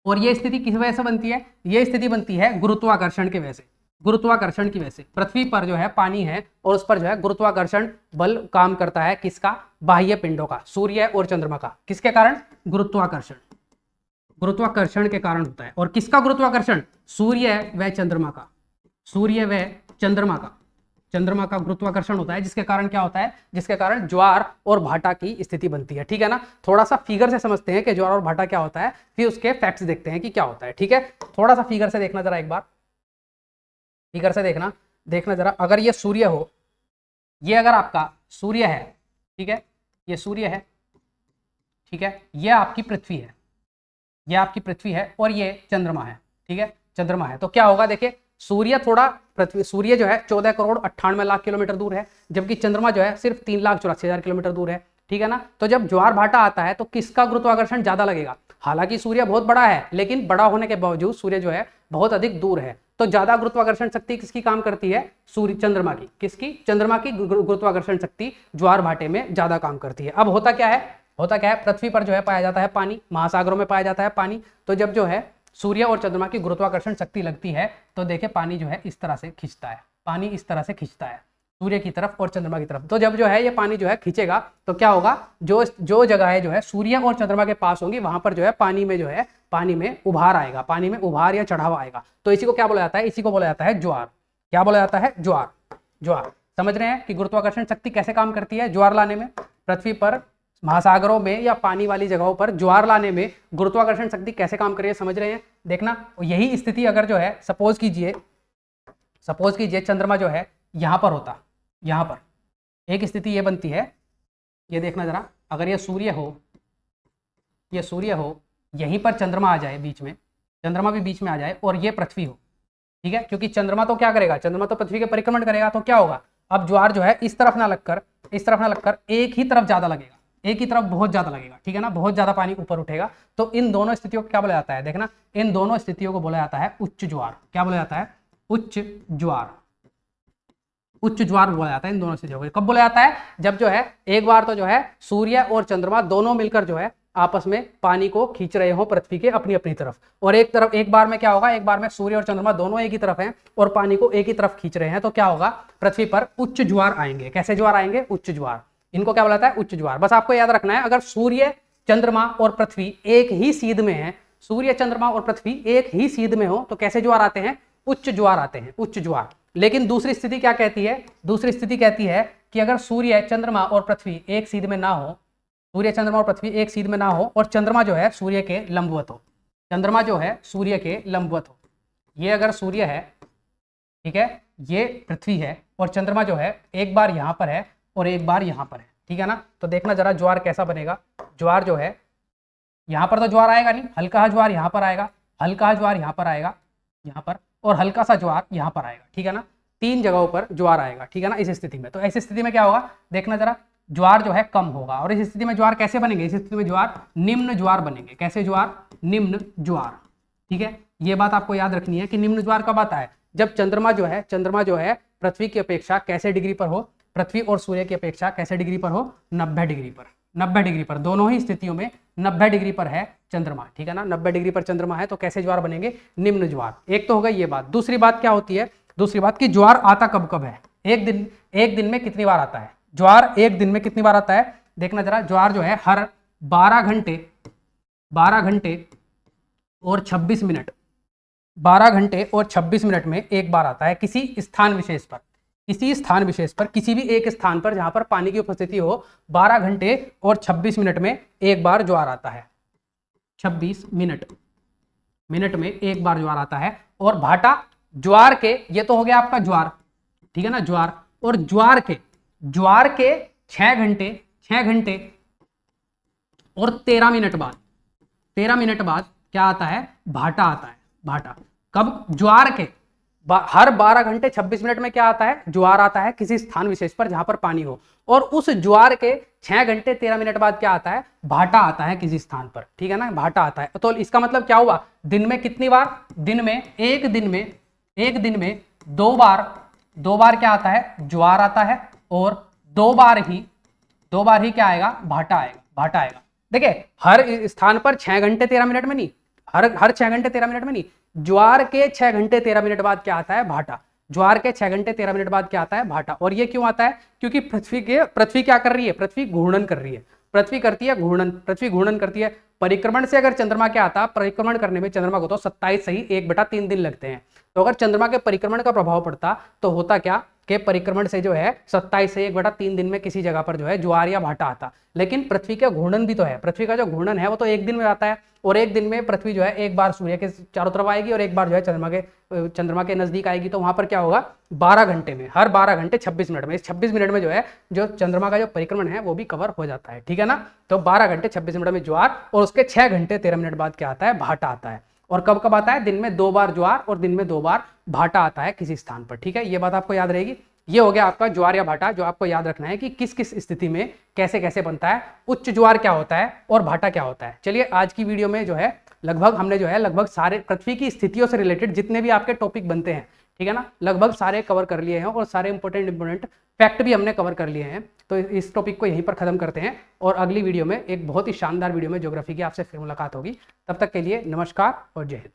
Speaker 1: और ये स्थिति किस वजह से बनती है? ये स्थिति बनती है गुरुत्वाकर्षण की वजह से। गुरुत्वाकर्षण की वजह से पृथ्वी पर जो है पानी है और उस पर जो है गुरुत्वाकर्षण बल काम करता है। किसका? बाह्य पिंडों का, सूर्य और चंद्रमा का। किसके कारण? गुरुत्वाकर्षण, गुरुत्वाकर्षण के कारण होता है। और किसका गुरुत्वाकर्षण? सूर्य व चंद्रमा का, सूर्य व चंद्रमा का, चंद्रमा का गुरुत्वाकर्षण होता है, जिसके कारण क्या होता है? जिसके कारण ज्वार और भाटा की स्थिति बनती है। ठीक है ना, थोड़ा सा फिगर से समझते हैं कि ज्वार और भाटा क्या होता है, फिर उसके फैक्ट्स देखते हैं कि क्या होता है। ठीक है, थोड़ा सा फिगर से देखना जरा, एक बार फिगर से देखना जरा। अगर ये सूर्य हो, ये अगर आपका सूर्य है, ठीक है, ये सूर्य है, ठीक है, ये आपकी पृथ्वी है, ये आपकी पृथ्वी है और ये चंद्रमा है। ठीक है, चंद्रमा है। तो क्या होगा? देखिए, सूर्य थोड़ा, पृथ्वी, सूर्य जो है 14,98,00,000 किलोमीटर दूर है, जबकि चंद्रमा जो है सिर्फ 3,84,000 किलोमीटर दूर है। ठीक है ना, तो जब ज्वार भाटा आता है तो किसका गुरुत्वाकर्षण ज्यादा लगेगा? हालांकि सूर्य बहुत बड़ा है, लेकिन बड़ा होने के बावजूद सूर्य जो है बहुत अधिक दूर है, तो ज्यादा गुरुत्वाकर्षण शक्ति किसकी काम करती है? सूर्य, चंद्रमा की। किसकी? चंद्रमा की गुरुत्वाकर्षण शक्ति ज्वार भाटे में ज्यादा काम करती है। अब होता क्या है? पृथ्वी पर जो है पाया जाता है पानी, महासागरों में पाया जाता है पानी। तो जब जो है सूर्य और चंद्रमा की गुरुत्वाकर्षण शक्ति लगती है तो देखिए पानी जो है इस तरह से खींचता है, पानी इस तरह से खींचता है सूर्य की तरफ और चंद्रमा की तरफ। तो जब जो है ये पानी जो है खींचेगा तो क्या होगा? जो जगह जो है सूर्य और चंद्रमा के पास होंगी, वहां पर जो है पानी में जो है, पानी में उभार आएगा, पानी में उभार या चढ़ाव आएगा। तो इसी को क्या बोला जाता है? इसी को बोला जाता है ज्वार। क्या बोला जाता है? ज्वार। ज्वार। समझ रहे हैं कि गुरुत्वाकर्षण शक्ति कैसे काम करती है ज्वार लाने में? पृथ्वी पर महासागरों में या पानी वाली जगहों पर ज्वार लाने में गुरुत्वाकर्षण शक्ति कैसे काम कर रही है, समझ रहे हैं। देखना, यही स्थिति अगर जो है सपोज कीजिए चंद्रमा जो है यहाँ पर होता, यहाँ पर एक स्थिति ये बनती है, ये देखना जरा, अगर ये सूर्य हो, यहीं पर चंद्रमा आ जाए बीच में, चंद्रमा भी बीच में आ जाए और ये पृथ्वी हो, ठीक है, क्योंकि चंद्रमा तो क्या करेगा, चंद्रमा तो पृथ्वी के परिक्रमण करेगा, तो क्या होगा, अब ज्वार जो है इस तरफ ना लगकर एक ही तरफ ज्यादा लगेगा, एक ही तरफ बहुत ज्यादा लगेगा, ठीक है ना, बहुत ज्यादा पानी ऊपर उठेगा। तो इन दोनों स्थितियों को क्या बोला जाता है, देखना, इन दोनों स्थितियों को बोला जाता है उच्च ज्वार। क्या बोला जाता है, उच्च ज्वार। उच्च ज्वार बोला जाता है इन दोनों स्थितियों को। कब बोला जाता है, जब जो है एक बार तो जो है सूर्य और चंद्रमा दोनों मिलकर जो है आपस में पानी को खींच रहे हो पृथ्वी के अपनी अपनी तरफ, और एक बार में क्या होगा, एक बार में सूर्य और चंद्रमा दोनों एक ही तरफ हैं और पानी को एक ही तरफ खींच रहे हैं, तो क्या होगा, पृथ्वी पर उच्च ज्वार आएंगे। कैसे ज्वार आएंगे, उच्च ज्वार। इनको क्या बोला जाता है, उच्च ज्वार। बस आपको याद रखना है, अगर सूर्य चंद्रमा और पृथ्वी एक ही सीध में है, सूर्य चंद्रमा और पृथ्वी एक ही सीध में हो, तो कैसे ज्वार आते हैं, उच्च ज्वार आते हैं, उच्च ज्वार। लेकिन दूसरी स्थिति क्या कहती है, दूसरी स्थिति कहती है कि अगर सूर्य चंद्रमा और पृथ्वी एक सीध में ना हो, सूर्य चंद्रमा और पृथ्वी एक सीध में ना हो और चंद्रमा जो है सूर्य के लंबवत हो, चंद्रमा जो है सूर्य के लंबवत हो, ये अगर सूर्य है, ठीक है, ये पृथ्वी है और चंद्रमा जो है एक बार यहाँ पर है और एक बार यहाँ पर है, ठीक है ना। तो देखना जरा ज्वार कैसा बनेगा। ज्वार जो है यहाँ पर तो ज्वार आएगा नहीं, हल्का ज्वार यहाँ पर आएगा, हल्का ज्वार यहाँ पर आएगा, यहाँ पर, और हल्का सा ज्वार यहाँ पर आएगा, ठीक है ना, 3 जगहों पर ज्वार आएगा, ठीक है ना, इस स्थिति में। तो ऐसी स्थिति में क्या होगा, देखना जरा, ज्वार जो है कम होगा। और इस स्थिति में ज्वार कैसे बनेंगे, इस स्थिति में ज्वार निम्न ज्वार बनेंगे। कैसे ज्वार, निम्न ज्वार, ठीक है। ये बात आपको याद रखनी है कि निम्न ज्वार कब आता है, जब चंद्रमा जो है पृथ्वी की अपेक्षा कैसे डिग्री पर हो, पृथ्वी और सूर्य की अपेक्षा कैसे डिग्री पर हो, 90 डिग्री पर, 90 डिग्री पर, दोनों ही स्थितियों में 90 डिग्री पर है चंद्रमा, ठीक है ना, 90 डिग्री पर चंद्रमा है, तो कैसे ज्वार बनेंगे, निम्न ज्वार। एक तो होगा ये बात। दूसरी बात क्या होती है, दूसरी बात कि ज्वार आता कब कब है, एक दिन में कितनी बार आता है, ज्वार एक दिन में कितनी बार आता है, देखना जरा, ज्वार जो है हर 12 घंटे और 26 मिनट, 12 घंटे और 26 मिनट में एक बार आता है किसी स्थान विशेष पर, किसी भी एक स्थान पर जहां पर पानी की उपस्थिति हो, 12 घंटे और 26 मिनट में एक बार ज्वार आता है, 26 मिनट में एक बार ज्वार आता है। और भाटा ज्वार के, ये तो हो गया आपका ज्वार, ठीक है ना, ज्वार, और ज्वार के 6 घंटे और 13 मिनट बाद क्या आता है, भाटा आता है। भाटा कब, ज्वार के हर 12 घंटे 26 मिनट में क्या आता है, ज्वार आता है किसी स्थान विशेष पर जहां पर पानी हो, और उस ज्वार के 6 घंटे 13 मिनट बाद क्या आता है, भाटा आता है किसी स्थान पर, ठीक है ना, भाटा आता है। तो इसका मतलब क्या हुआ, दिन में कितनी बार, एक दिन में 2 बार क्या आता है, ज्वार आता है, और 2 बार ही क्या आएगा, भाटा आएगा। देखिए, हर स्थान पर 6 घंटे 13 मिनट में नहीं, हर 6 घंटे 13 मिनट में नहीं, ज्वार के 6 घंटे 13 मिनट बाद क्या आता है, भाटा। ज्वार के 6 घंटे 13 मिनट बाद क्या आता है, भाटा। और ये क्यों आता है, क्योंकि पृथ्वी क्या कर रही है, पृथ्वी घूर्णन कर रही है, पृथ्वी करती है घूर्णन, पृथ्वी घूर्णन करती है। परिक्रमण से अगर चंद्रमा क्या आता, परिक्रमण करने में चंद्रमा को तो 27 सही 1/3 दिन लगते हैं। तो अगर चंद्रमा के परिक्रमण का प्रभाव पड़ता तो होता क्या कि परिक्रमण से जो है 27 से 1/3 दिन में किसी जगह पर जो है ज्वार या भाटा आता। लेकिन पृथ्वी का घूर्णन भी तो है, पृथ्वी का जो घूर्णन है वो तो एक दिन में आता है, और एक दिन में पृथ्वी जो है एक बार सूर्य के चारों तरफ आएगी और एक बार जो है चंद्रमा के नजदीक आएगी। तो वहां पर क्या होगा, 12 घंटे में, हर 12 घंटे 26 मिनट में, इस 26 मिनट में जो है जो चंद्रमा का जो परिक्रमण है वो भी कवर हो जाता है, ठीक है ना। तो 12 घंटे 26 मिनट में ज्वार, और उसके 6 घंटे 13 मिनट बाद क्या आता है, भाटा आता है। और कब कब आता है, दिन में 2 बार ज्वार और दिन में 2 बार भाटा आता है किसी स्थान पर, ठीक है। ये बात आपको याद रहेगी। ये हो गया आपका ज्वार या भाटा, जो आपको याद रखना है कि किस किस स्थिति में कैसे कैसे बनता है, उच्च ज्वार क्या होता है और भाटा क्या होता है। चलिए, आज की वीडियो में जो है लगभग सारे पृथ्वी की स्थितियों से रिलेटेड जितने भी आपके टॉपिक बनते हैं, ठीक है ना, लगभग सारे कवर कर लिए हैं, और सारे इंपॉर्टेंट फैक्ट भी हमने कवर कर लिए हैं। तो इस टॉपिक को यहीं पर खत्म करते हैं, और अगली वीडियो में एक बहुत ही शानदार वीडियो में ज्योग्राफी की आपसे फिर मुलाकात होगी। तब तक के लिए नमस्कार और जय हिंद।